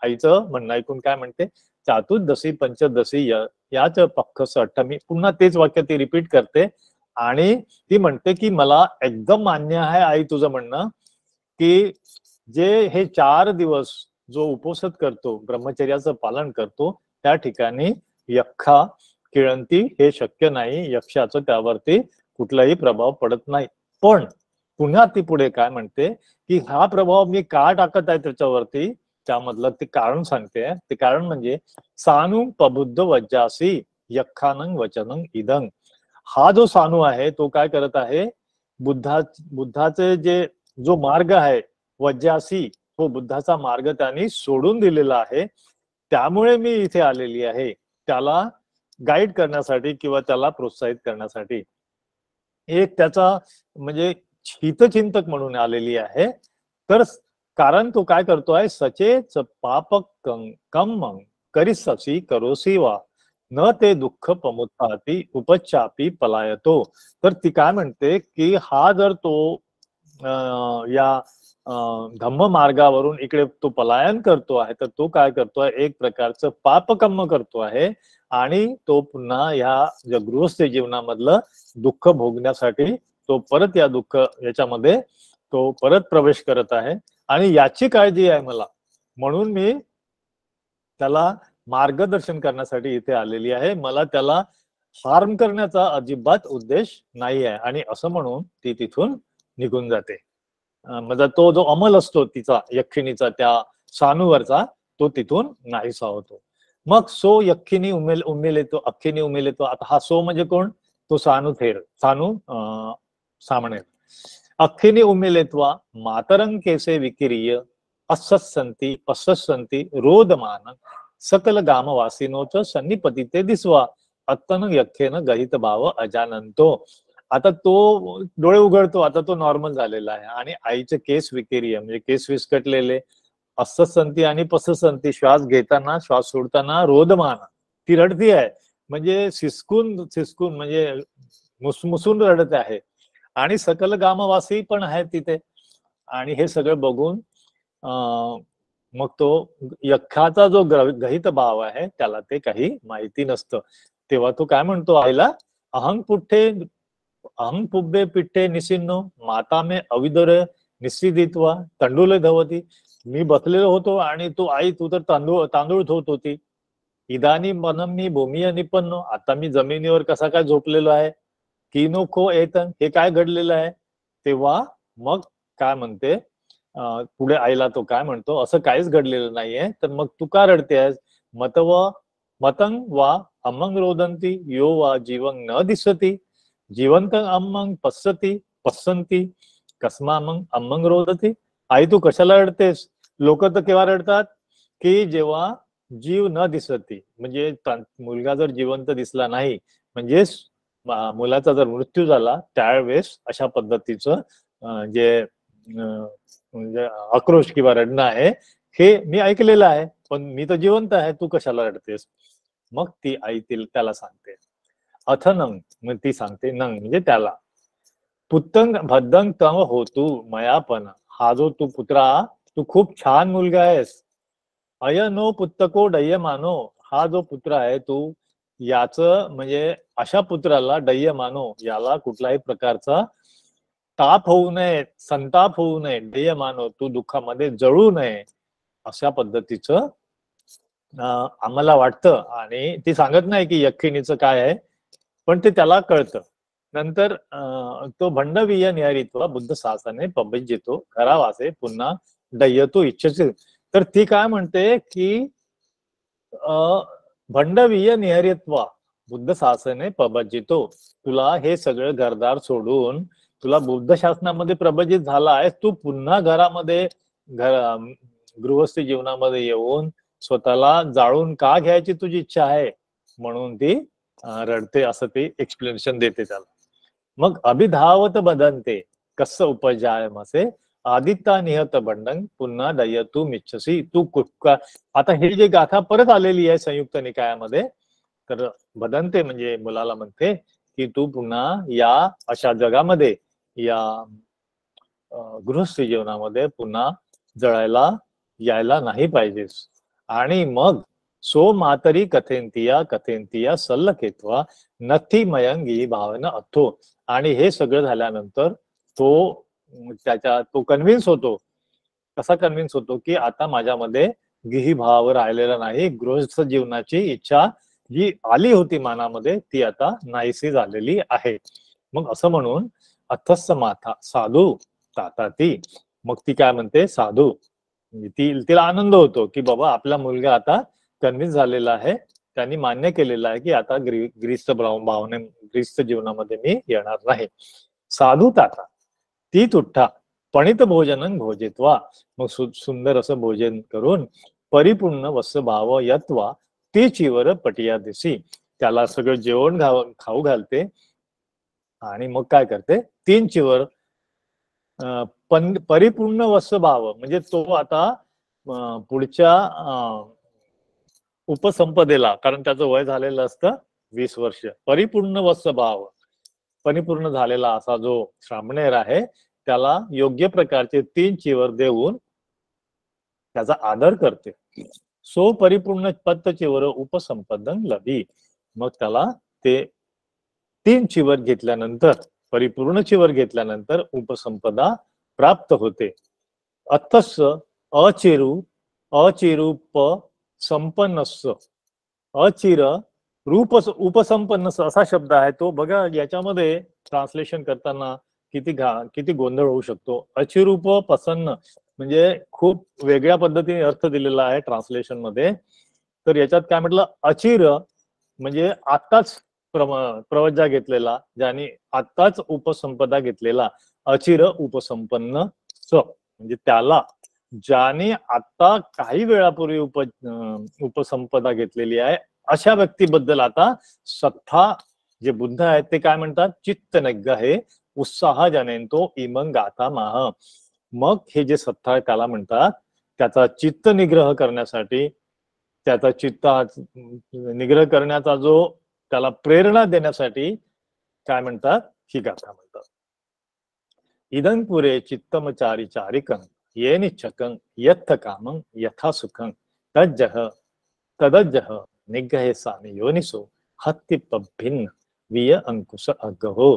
आईचं म्हणणं ऐकून काय म्हणते, चतुर्दशी पंचदशी याच पक्खस अठ्ठमी, पुन्हा तेच वाक्य ती रिपीट करते. आणि ती म्हणते की मला एकदम मान्य आहे आई तुझं म्हणणं की जे हे 4 दिवस जो उपोषित करतो, ब्रह्मचर्याचं पालन करतो, त्या ठिकाणी यक्खा किळंती हे शक्य नाही, यक्षाचं त्यावरती कुठलाही प्रभाव पडत नाही. पण पुन्हा ती पुढे काय म्हणते की हा प्रभाव मी का टाकत आहे त्याच्यावरती, त्यामधलं ते कारण सांगते. ते कारण म्हणजे सानू प्रबुद्ध वज्जासी यक्खानं वचनं इदं. हा जो सानू आहे तो काय करत आहे, बुद्धाचे जो मार्ग आहे वज्जासी, तो बुद्धाचा मार्ग त्यांनी सोडून दिलेला आहे. त्यामुळे मी इथे आलेली आहे त्याला गाईड करण्यासाठी किंवा त्याला प्रोत्साहित करण्यासाठी. एक त्याचा म्हणजे हितचिंतक म्हणून आलेली आहे. तर कारण तो काय करतो आहे, सचेच पाप कम करिससी करोसी वा न ते दुःख प्रमुत्ताती उपचापी पलायतो. तर ती काय म्हणते की हा जर तो या धम्म मार्गावरून इकडे तो पलायन करतो आहे तर तो काय करतोय, एक प्रकारचं पापकर्म करतो आहे, आणि तो पुन्हा ह्या गृहस्थ जीवनामधलं दुःख भोगण्यासाठी तो परत या दुःख याच्यामध्ये तो परत प्रवेश करत आहे. आणि याची काळजी आहे मला, म्हणून मी त्याला मार्गदर्शन करण्यासाठी इथे आलेली आहे, मला त्याला हार्म करण्याचा अजिबात उद्देश नाही आहे. आणि असं म्हणून ती तिथून निघून जाते. म्हणजे तो जो अमल असतो तिचा यक्षिणीचा त्या सानूवरचा, तो तिथून नाहीसा होतो. मग सो यक्षिणी उमेलेतो अख्खिनी उमेलेतो. आता हा सो म्हणजे कोण, तो सानू सामणेर. अख्खिनी उमेलेत्वा मातरं केसे विकिरीय अस्संती पस्संती रोदमान सकल गामवासिनोच सन्निपतिते दिसवा अत्तन यक्षेन गहित भाव अजानंतो. आता तो डोळे उघडतो, आता तो नॉर्मल झालेला आहे, आणि आईचे केस विकिरीय म्हणजे केस विस्कटलेले, अस्संती आणि पस्संती, श्वास घेताना श्वास सोडताना रोदमान, ती रडती आहे म्हणजे सिसकून म्हणजे मुसमुसून रडत आहे. आणि सकल गामवासी पण आहेत तिथे. आणि हे सगळं बघून मग तो यक्षाचा जो गहित भाव आहे त्याला ते काही माहिती नसतं. तेव्हा तो काय म्हणतो आईला, अहंग पुठ्ठे अहं पुब्बे पिठ्ठे निसिन्नो माता मे अविदर निश्चिदित्वा तंडुल धवती. मी बसलेलो होतो आणि तू आई तू तर तांदूळ तांदूळ धुत होती. इदानी मनम मी भूमी निपन्नो, आता मी जमिनीवर कसा काय झोपलेलो आहे. किनोको एतन, हे काय घडलेलं आहे. तेव्हा मग काय म्हणते, पुढे आईला तो काय म्हणतो, असं काहीच घडलेलं नाहीये, तर मग तू का रडतेस. मतंग वा अमंग रोदंती यो वा जीवंग न दिसती जीवंत अमंग पස්සंती कस्मा मग अमंग रोदती. आई तू कशाला रडतेस. लोक तर केव्हा रडतात की जेव्हा जीव न दिसती, म्हणजे मुलगा जर जिवंत दिसला नाही, म्हणजेच मुलाचा जर मृत्यू झाला त्यावेळेस अशा पद्धतीचं जे म्हणजे आक्रोश किंवा रडणं आहे हे मी ऐकलेलं आहे, पण मी तर जिवंत आहे, तू कशाला रडतेस. मग ती आई त्याला सांगते अथ नंग, मग ती सांगते नंग म्हणजे त्याला. पुत्तंग भद्दंग तव हो तू मयापन, हा जो तू पुत्रा तू खूप छान मुलगा आहेस. अय नो पुत्तको डय्य मानो, हा जो पुत्र आहे तू याच म्हणजे अशा पुत्राला डय्य मानो, याला कुठल्याही प्रकारचा ताप होऊ नये, संताप होऊ नये. डय्य मानो, तू दुःखामध्ये जळू नये, अशा पद्धतीचं आम्हाला वाटतं. आणि ती सांगत नाही की यक्षिणीचं काय आहे, पण ते त्याला कळतं. नंतर तो भंडवीय निहारित्व बुद्ध साहसाने पबजितो घरावासे पुन्हा डय्यतो इच्छित. तर ती काय म्हणते की भंडवीय निहारित्व बुद्ध शासने प्रबजितो, तुला हे सगळं घरदार सोडून तुला बुद्ध शासनामध्ये प्रबजित झाला आहेस, तू पुन्हा घरामध्ये गृहस्थी जीवनामध्ये येऊन स्वतःला जाळून का घ्यायची तुझी इच्छा आहे, म्हणून ती रडते, असं ती एक्सप्लेनेशन देते त्याला. मग अभिधावत बदनते कस उपजायमसे आदित्या निहत बंडंग पुन्हा डय्यतू मिच्छसी. तू कुटका, आता ही जी गाथा परत आलेली आहे संयुक्त निकायामध्ये, तर बदनते म्हणजे मुलाला म्हणते की तू पुन्हा या अशा जगामध्ये, या गृहस्थ जीवनामध्ये पुन्हा जळायला यायला नाही पाहिजेस. आणि मग सो मातरी कथेंतिया सल्लकेत्वा नथी मयंगी भावना अथो. आणि हे सगळं झाल्यानंतर तो कन्व्हिन्स होतो. कसा कन्व्हिन्स होतो की आता माझ्यामध्ये गिही भाव राहिलेला नाही, गृहस्थ जीवनाची इच्छा जी आली होती मनामध्ये ती आता नाहीशी झालेली आहे. मग असं म्हणून अथस्स माथा साधू ताता ती, मग ती काय म्हणते साधू, तिला आनंद होतो की बाबा आपला मुलगा आता कन्व्हिन्स झालेला आहे, त्यांनी मान्य केलेलं आहे की आता ग्रीस्त जीवनामध्ये मी येणार नाही. साधू ताता ती तुठ्ठा पणित भोजन भोजित्वा, मग सुंदर असं भोजन करून परिपूर्ण वस्य भाव यत्वा ती चिवर पटिया दिसी, त्याला सगळं जेवण खाऊ घालते. आणि मग काय करते, 3 चिवर परिपूर्ण वस्य भाव, म्हणजे तो आता पुढच्या उपसंपदेला, कारण त्याचं वय झालेलं असतं 20 वर्ष, परिपूर्ण वस्य भाव, परिपूर्ण झालेला असा जो श्रामणेर आहे त्याला योग्य प्रकारचे 3 चिवर देऊन त्याचा आदर करते. सो परिपूर्ण पत्त चिवर उपसंपदन लभी, मग त्याला ते 3 चिवर घेतल्यानंतर, परिपूर्ण चिवर घेतल्यानंतर उपसंपदा प्राप्त होते. अथस्स अचिरूप संपन्नस्स, अचिर रूप उपसंपन्नस्स असा शब्द आहे तो. बघा याच्यामध्ये ट्रान्सलेशन करताना किती गोंधळ होऊ शकतो. अचिरूप प्रसन्न म्हणजे खूप वेगळ्या पद्धतीने अर्थ दिलेला आहे ट्रान्सलेशन मध्ये. तर याच्यात काय म्हटलं, अचिर म्हणजे आत्ताच प्रवज्जा घेतलेला, ज्याने आत्ताच उपसंपदा घेतलेला, अचिर उपसंपन्न म्हणजे त्याला ज्याने आता काही वेळापूर्वी उपसंपदा घेतलेली आहे अशा व्यक्तीबद्दल आता सत्ता जे बुद्ध आहेत ते काय म्हणतात, चित्तनग्ग हे उत्साह जनेंतो इमंग गाथा माह. मग हे जे सत्ता आहे त्याला म्हणतात, त्याचा चित्त निग्रह करण्यासाठी, त्याचा चित्त निग्रह करण्याचा जो त्याला प्रेरणा देण्यासाठी काय म्हणतात, ही गाथा म्हणतात. इदं पुरे चित्तमचारी चारिकं ये निच्छकं यत्थ कामं यथा सुखं तदज्जह निग्रहे सामी योनिसो हत्ति भिन्न विय अंकुश अग्गहो.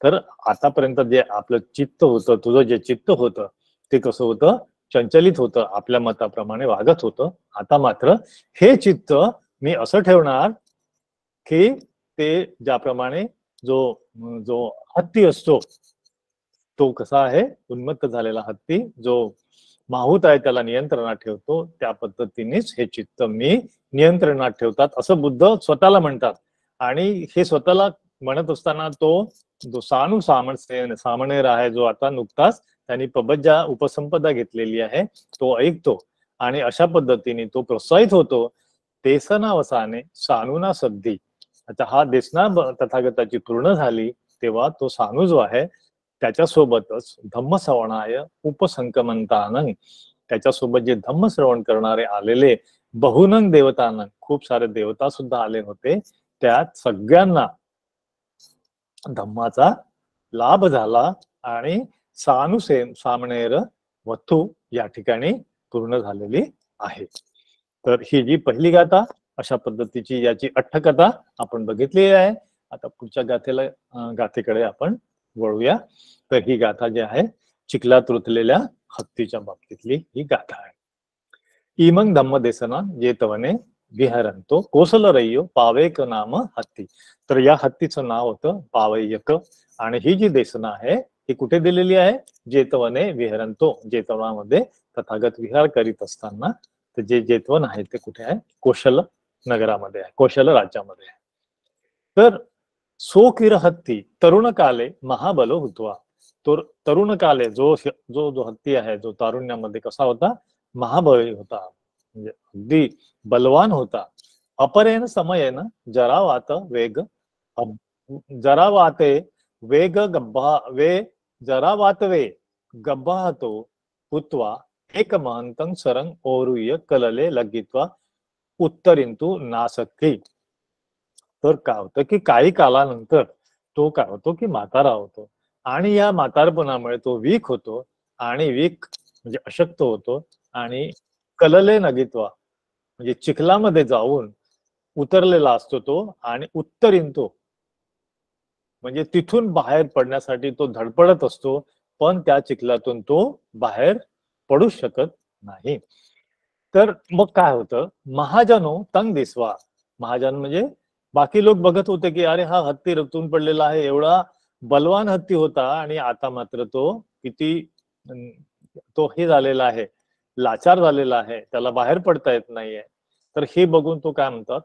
तर आतापर्यंत जे आपलं चित्त होतं, तुझं जे चित्त होतं ते कसं होतं, चंचलित होतं, आपल्या मताप्रमाणे वागत होतं. आता मात्र हे चित्त मी असं ठेवणार की ते ज्याप्रमाणे जो जो हत्ती असतो तो कसा आहे, उन्मत्त झालेला हत्ती जो माहूत आहे त्याला नियंत्रणात ठेवतो, त्या पद्धतीनेच हे चित्त मी नियंत्रणात ठेवतात असं बुद्ध स्वतःला म्हणतात. आणि हे स्वतःला म्हणत असताना तो जो सानू सामणेर आहे, जो आता नुकताच त्यांनी पबज्जा उपसंपदा घेतलेली आहे, तो ऐकतो आणि अशा पद्धतीने तो प्रोत्साहित होतो. तेसना वसाने सानूना सद्धी. आता हा देसना तथागताची पूर्ण झाली तेव्हा तो सानू जो आहे त्याच्यासोबतच धम्मश्रवणाय उपसंकमंतानंग, त्याच्यासोबत जे धम्मश्रवण करणारे आलेले बहुनंग देवतांना, खूप सारे देवता सुद्धा आले होते, त्यात सगळ्यांना धम्माचा लाभ झाला आणि सामणेर वथू या ठिकाणी पूर्ण झालेली आहे. तर ही जी पहिली गाथा अशा पद्धतीची याची अठ्ठकथा आपण बघितलेली आहे. आता पुढच्या गाथेकडे आपण वळूया. तर ही गाथा जी आहे चिखलात रुतलेल्या हत्तीच्या बाबतीतली ही गाथा आहे. इमंग धम्मदेसना जेतवने विहरंतो कोसलरय्यो पावेक नाम हत्ती. तर या हत्तीचं नाव होतं पावय्यक आणि ही जी देसना आहे ही कुठे दिलेली आहे, जेतवने विहरंतो, जेतवनामध्ये तथागत विहार करीत असताना. तर जे जेतवन आहे ते कुठे आहे, कोशल नगरामध्ये आहे, कोशल राज्यामध्ये आहे. तर सोकिर हत्ती तरुण काले महाबलो हुतवा. तो तरुण काले जो जो जो हत्ती आहे, जो तारुण्यामध्ये कसा होता, महाबली होता, म्हणजे अगदी बलवान होता. अपरेन समयेन जरावात वेग जरावाते वेग गब्बा वे जरावात वे गब्बाहतो हुत्वा एक महंतं सरंग ओरुय कलले लगित्वा उत्तरिंतु नासक्की. तर काय होतं की काही कालानंतर तो काय होतो की म्हातारा होतो आणि या म्हातारपणामुळे तो वीक होतो आणि वीक म्हणजे अशक्त होतो आणि कलले नगित्वा म्हणजे चिखलामध्ये जाऊन उतरलेला असतो तो आणि उत्तरिंतो म्हणजे तिथून बाहेर पडण्यासाठी तो धडपडत असतो, पण त्या चिखलातून तो बाहेर पडू शकत नाही. तर मग काय होतं, महाजनो तंग दिसवा. महाजन म्हणजे बाकी लोक बघत होते की अरे हा हत्ती रक्तून पडलेला आहे, एवढा बलवान हत्ती होता आणि आता मात्र तो किती तो हे झालेला आहे, लाचार झालेला आहे, त्याला बाहेर पडता येत नाहीये. तर हे बघून तो काय म्हणतात,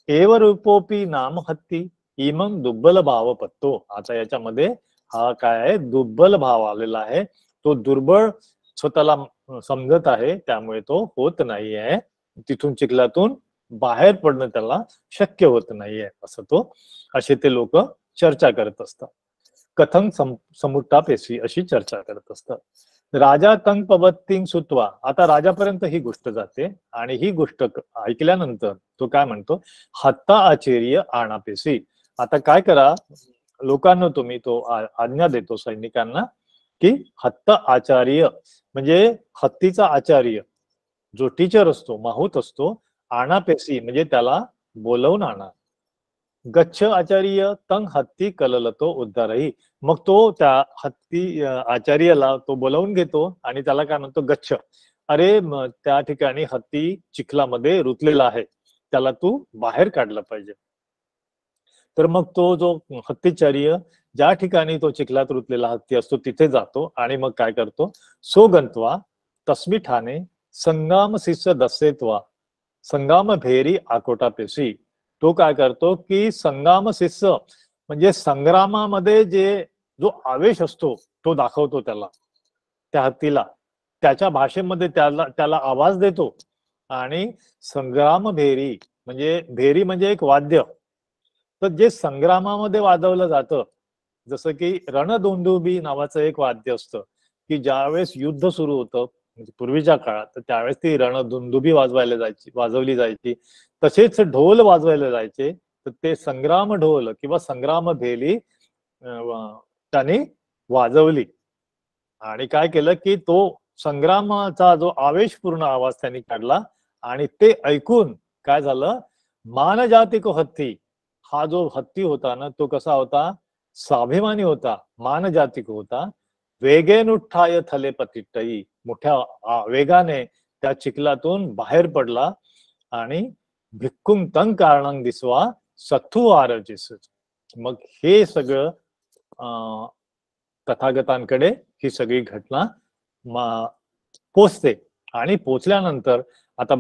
एव रूपोपी नाम हत्ती इमंग दुर्बल भाव पत्तो. आता याच्यामध्ये हा काय आहे, दुर्बल भाव आलेला आहे, तो दुर्बळ स्वतःला समजत आहे, त्यामुळे तो होत नाहीये, तिथून चिखलातून बाहेर पडणं त्याला शक्य होत नाहीये, असं तो असे ते लोक चर्चा करत असतात. कथं समुट्टापेसी अशी चर्चा करत असतात. राजा तंग पबत्तिंग सुतवा. आता राजापर्यंत ही गोष्ट जाते आणि ही गोष्ट ऐकल्यानंतर तो काय म्हणतो, हत्ता आश्चर्य आणापेसी. आता काय करा लोकांना, तुम्ही तो आज्ञा देतो सैनिकांना की हत्ता आचार्य म्हणजे हत्तीचा आचार्य जो टीचर असतो, माहूत असतो, आणापेसी म्हणजे त्याला बोलवून आणा. गच्छ आचार्य तंग हत्ती कललतो उद्धारही. मग तो त्या हत्ती आचार्याला तो बोलावून घेतो आणि त्याला काय म्हणतो, गच्छ, अरे त्या ठिकाणी हत्ती चिखलामध्ये रुतलेला आहे, त्याला तू बाहेर काढलं पाहिजे. तर मग तो जो हत्तीचार्य ज्या ठिकाणी तो चिखलात रुतलेला हत्ती असतो तिथे जातो आणि मग काय करतो, सो गंतवा तस्मी ठाणे संगाम शिष्य दसेत्वा संगाम भेरी आकोटापेशी. तो काय करतो की संगाम शिष्य म्हणजे संग्रामामध्ये जो आवेश असतो तो दाखवतो त्याला, त्या हत्तीला त्याच्या भाषेमध्ये त्याला आवाज देतो आणि संग्राम भेरी म्हणजे भेरी म्हणजे एक वाद्य, तर जे संग्रामामध्ये वाजवलं जातं, जसं की रणदोंदुबी नावाचं एक वाद्य असतं की ज्यावेळेस युद्ध सुरू होतं म्हणजे पूर्वीच्या काळात, तर त्यावेळेस ती रणदुंदुबी वाजवली जायची. तसेच ढोल वाजवायला जायचे, तर ते संग्राम ढोल किंवा संग्राम भेली त्यांनी वाजवली आणि काय केलं की तो संग्रामाचा जो आवेशपूर्ण आवाज त्यांनी काढला आणि ते ऐकून काय झालं, मानजातिक हत्ती, हा जो हत्ती होता ना तो कसा होता, स्वाभिमानी होता, मान जातिक होता. वेगेनुठ्ठाय थले पतिट्टई, मोठ्या वेगाने त्या चिखलातून बाहेर पडला आणि भिक्कुम तं कारणं दिसवा सथू आरजिस. मग हे सगळं तथागतांकडे ही सगळी घटना पोचते. आणि पोचल्यानंतर आता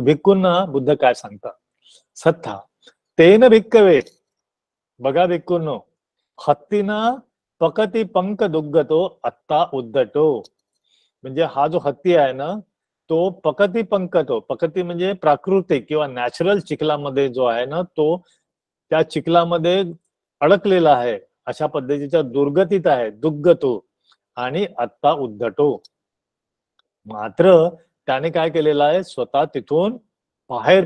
भिक्कूंना बुद्ध काय सांगतात, सत्था तेन भिक्कवे, बघा भिक्कूंनो, हत्तीना पकती पंक दुग्गतो आत्ता उद्धटो. म्हणजे हा जो हत्ती आहे ना, तो पकती पंकतो, पकती म्हणजे प्राकृतिक किंवा नॅचरल चिखलामध्ये जो आहे ना, तो त्या चिखलामध्ये अडकलेला आहे, अशा पद्धतीच्या दुर्गतीत आहे, दुग्गतो, आणि आत्ता उद्धटो. मात्र त्याने काय केलेलं आहे, स्वतः तिथून बाहेर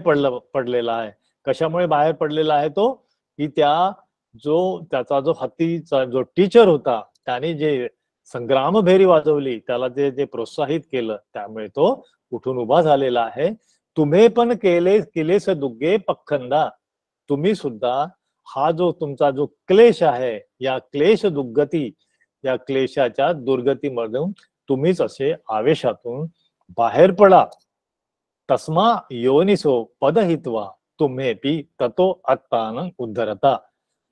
पडलेला आहे. कशामुळे बाहेर पडलेला आहे तो, की त्याचा जो हत्तीचा जो टीचर होता, त्याने जे संग्राम भेरी वाजवली, त्याला जे प्रोत्साहित केलं, त्यामुळे तो उठून उभा झालेला आहे. तुम्ही पण केलेस दुग्गे पखंदा, तुम्ही सुद्धा हा जो तुमचा जो क्लेश आहे, या क्लेश दुर्गती, या क्लेशाच्या दुर्गतीमधून तुम्हीच असे आवेशातून बाहेर पडा. तस्मा योनिसो पदहित्वा तुम्हेपि ततो आत्तानं उद्धरता.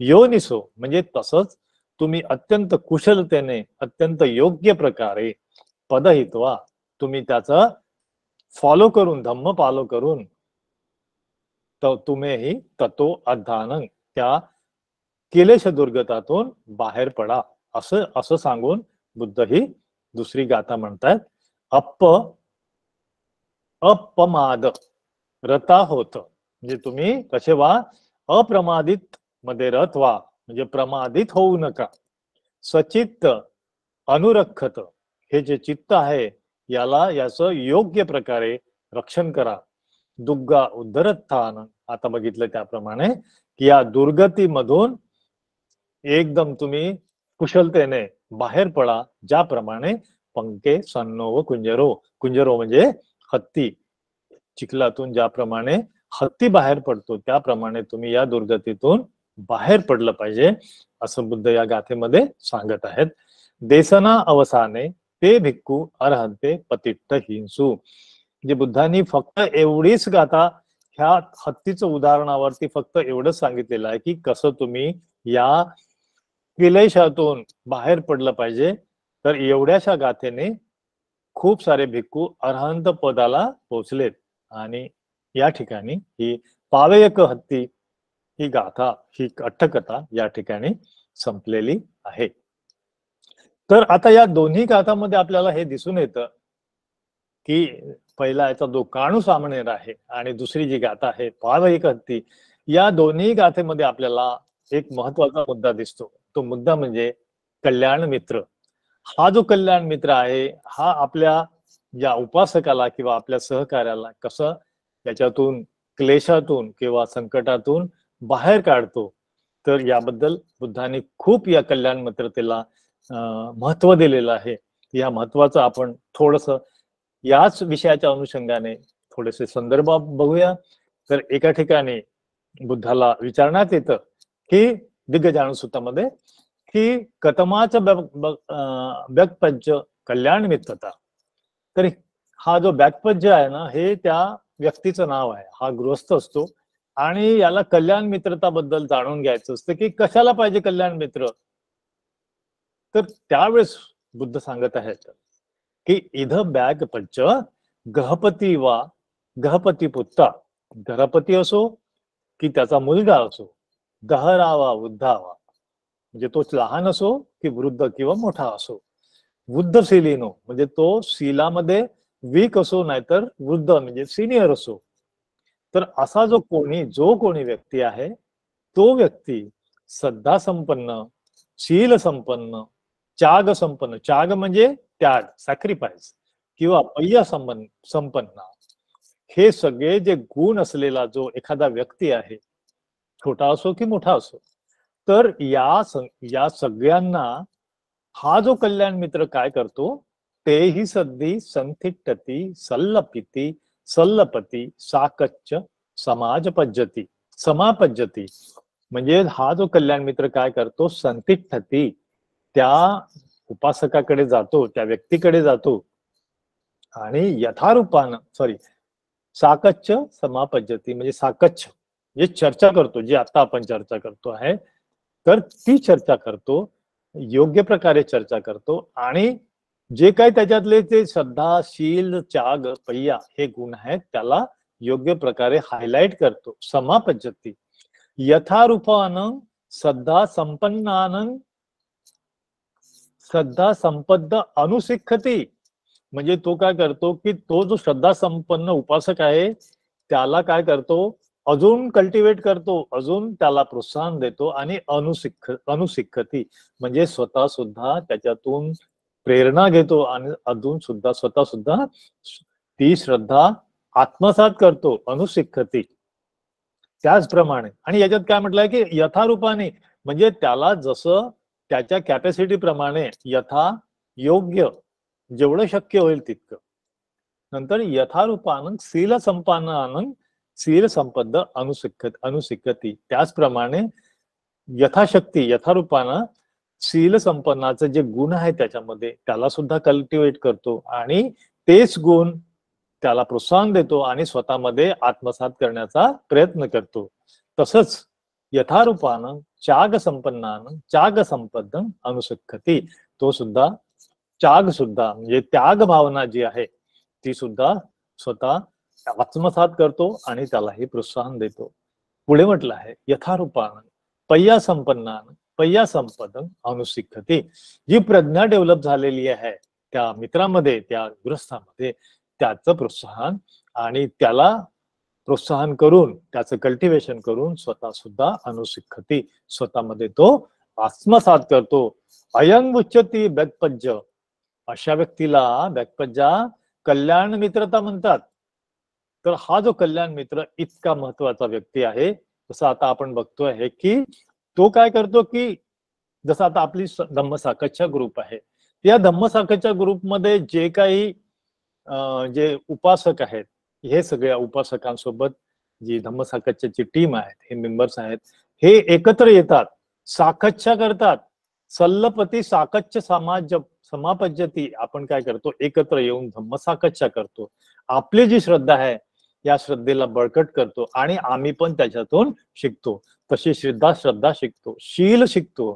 योनिसो म्हणजे तसंच तुम्ही अत्यंत कुशलतेने, अत्यंत योग्य प्रकारे पदहित्वा, तुम्ही त्याचा फॉलो करून, धम्म फॉलो करून, तुम्हेही ततो अध्यानं, त्या क्लेश दुर्गतातून बाहेर पडा, असं सांगून बुद्ध ही दुसरी गाथा म्हणतात. अपमाद रता होत, म्हणजे तुम्ही कसे व्हा, अप्रमादित मध्ये रत व्हा, म्हणजे प्रमादित होऊ नका. सचित्त अनुरक्षत, हे जे चित्त आहे याचं योग्य प्रकारे रक्षण करा. दुग्गा उद्धरत्थान, आता बघितलं त्याप्रमाणे की या दुर्गतीमधून एकदम तुम्ही कुशलतेने बाहेर पडा, ज्याप्रमाणे पंके सन्नो व कुंजरो, कुंजरो म्हणजे हत्ती, चिखलातून ज्याप्रमाणे हत्ती बाहेर पडतो, त्याप्रमाणे तुम्ही या दुर्गतीतून बाहेर पडलं पाहिजे, असं बुद्ध या गाथेमध्ये सांगत आहेत. देसना अवसाने ते भिक्खू अर्हंते पतिट्ट हिंसू. म्हणजे बुद्धांनी फक्त एवढीच गाथा ह्या हत्तीचं उदाहरणावरती फक्त एवढंच सांगितलेलं आहे की कसं तुम्ही या क्लेशातून बाहेर पडलं पाहिजे. तर एवढ्याशा गाथेने खूप सारे भिक्खू अर्हंत पदाला पोहोचलेत. आणि या ठिकाणी ही पावेयक हत्ती ही गाथा, ही अट्टकथा या ठिकाणी संपलेली आहे. तर आता या दोन्ही गाथांमध्ये आपल्याला हे दिसून येतं की पहिला याचा जो काणू सामणेर आहे आणि दुसरी जी गाथा आहे पावेयक हत्ती, या दोन्ही गाथेमध्ये आपल्याला एक महत्वाचा मुद्दा दिसतो. तो मुद्दा म्हणजे कल्याण मित्र. हा जो कल्याण मित्र आहे, हा आपल्या या उपासकाला किंवा आपल्या सहकार्याला कसं त्याच्यातून, क्लेशातून किंवा संकटातून बाहेर काढतो. तर याबद्दल बुद्धांनी खूप या कल्याण मित्रतेला महत्व दिलेलं आहे. या महत्वाचं आपण थोडस याच विषयाच्या अनुषंगाने थोडेसे संदर्भ बघूया. तर एका ठिकाणी बुद्धाला विचारण्यात येतं की दिग्गजानुसूत्तामध्ये की कतमाच व्यक्पज्य कल्याण मित्रता. तर हा जो व्यक्पज्य आहे ना, हे त्या व्यक्तीचं नाव आहे. हा गृहस्थ असतो आणि याला कल्याण मित्रता बद्दल जाणून घ्यायचं असतं की कशाला पाहिजे कल्याण मित्र. तर त्यावेळेस बुद्ध सांगत आहेत की इध बॅग पंच गहपती वा गहपती पुत्ता, गहपती असो की त्याचा मुलगा असो, गहरावा वृद्धावा, म्हणजे तो लहान असो की वृद्ध किंवा मोठा असो, वृद्ध शिलीनो म्हणजे तो शिलामध्ये वीक असो, नाहीतर वृद्ध म्हणजे सिनियर असो. तर असा जो कोणी व्यक्ती आहे, तो व्यक्ती श्रद्धा संपन्न, शील संपन्न, त्याग संपन्न, त्याग म्हणजे त्याग, सॅक्रिफाईस, किंवा पय्या संपन्न, हे सगळे जे गुण असलेला जो एखादा व्यक्ती आहे, छोटा असो की मोठा असो, तर या सगळ्यांना हा जो कल्याण मित्र काय करतो, तेही सद्दी संथिट्टती सल्लपती साकच्च समापज्जती. म्हणजे हा जो कल्याण मित्र काय करतो, संतिष्ठती, त्या उपासकाकडे जातो, त्या व्यक्तीकडे जातो आणि यथारूपानं साकच्छ समापज्यती, म्हणजे साकच्छ जे चर्चा करतो, जी आता आपण चर्चा करतो आहे, तर ती चर्चा करतो, योग्य प्रकारे चर्चा करतो आणि जे काही त्याच्यातले ते श्रद्धा, शील, त्याग, पय्या हे गुण आहेत त्याला योग्य प्रकारे हायलाइट करतो. समापज्यती यथारूपानं श्रद्धा संपद्ध अनुशिखती, म्हणजे तो काय करतो की तो जो श्रद्धा संपन्न उपासक आहे त्याला काय करतो, अजून कल्टिवेट करतो, अजून त्याला प्रोत्साहन देतो आणि अनुशिखती म्हणजे स्वतः सुद्धा त्याच्यातून प्रेरणा घेतो आणि अजून सुद्धा स्वतः सुद्धा ती श्रद्धा आत्मसात करतो, अनुशिखती. त्याचप्रमाणे आणि याच्यात काय म्हटलंय की यथारूपाने, म्हणजे त्याला जसं त्याच्या कॅपॅसिटी प्रमाणे यथा योग्य जेवढं शक्य होईल तितकं. नंतर यथारूपानं शील संपद्ध अनुशिखती, त्याचप्रमाणे यथाशक्ती यथारूपानं शील संपन्नाचे जे गुण आहे त्याच्यामध्ये त्याला सुद्धा कल्टिवेट करतो आणि तेच गुण त्याला प्रोत्साहन देतो आणि स्वतःमध्ये आत्मसात करण्याचा प्रयत्न करतो. तसंच यथारूपानं त्याग संपद्ध अनुशिखती, तो सुद्धा त्याग सुद्धा म्हणजे त्याग भावना जी आहे ती सुद्धा स्वतः आत्मसात करतो आणि त्यालाही प्रोत्साहन देतो. पुढे म्हटलं आहे यथारूपानं पय्या संपदं अनुशिखती, जी प्रज्ञा डेव्हलप झालेली आहे त्या मित्रामध्ये, त्या गृहस्थामध्ये, त्याचं प्रोत्साहन आणि त्याला प्रोत्साहन करून त्याचं कल्टिवेशन करून स्वतः सुद्धा अनुशिखती, स्वतःमध्ये तो आत्मसात करतो. अयंग उच्चती व्यक्पज्य, अशा व्यक्तीला व्यक्पज्या कल्याण मित्रता म्हणतात. तर हा जो कल्याण मित्र इतका महत्वाचा व्यक्ती आहे, जसं आता आपण बघतोय आहे की तो काय करतो की जसं आता आपली धम्मसाखच्या ग्रुप आहे, या धम्मसाखच्या ग्रुपमध्ये जे काही जे उपासक आहेत, हे सगळ्या उपासकांसोबत जी धम्मसाखच्याची टीम आहेत, हे मेंबर्स आहेत, हे एकत्र येतात, साखच्छा करतात. सल्लपती साकच्छ समापज्यती, आपण काय करतो, एकत्र येऊन धम्मसाखच्छा करतो, आपली जी श्रद्धा आहे या श्रद्धेला बळकट करतो आणि आम्ही पण त्याच्यातून शिकतो. तशी श्रद्धा शिकतो, शील शिकतो,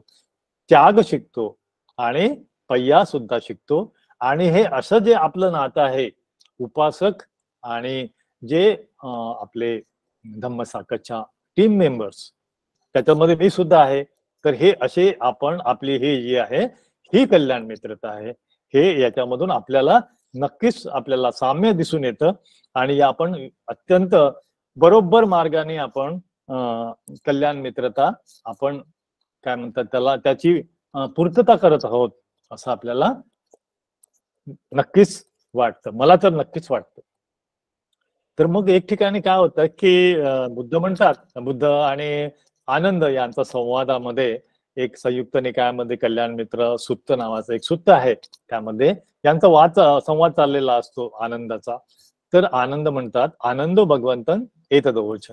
त्याग शिकतो आणि पय्या सुद्धा शिकतो. आणि हे असं जे आपलं नातं आहे उपासक आणि जे आपले धम्मसाखच्या टीम मेंबर्स, त्याच्यामध्ये मी सुद्धा आहे, तर हे असे आपण आपली ही जी आहे ही कल्याण मित्रता आहे. हे याच्यामधून आपल्याला नक्कीच आपल्याला साम्य दिसून येतं आणि आपण अत्यंत बरोबर मार्गाने आपण कल्याण मित्रता आपण काय म्हणतात त्याला, त्याची पूर्तता करत आहोत असं आपल्याला नक्कीच वाटतं, मला तर नक्कीच वाटतं. तर मग एक ठिकाणी काय होतं की बुद्ध म्हणतात, बुद्ध आणि आनंद यांचा संवादामध्ये एक संयुक्त निकायामध्ये कल्याण मित्र सुत्त नावाचं एक सुत्त आहे, त्यामध्ये यांचा संवाद चाललेला असतो आनंदाचा. तर आनंद म्हणतात, आनंदो भगवंतन एतदोवच,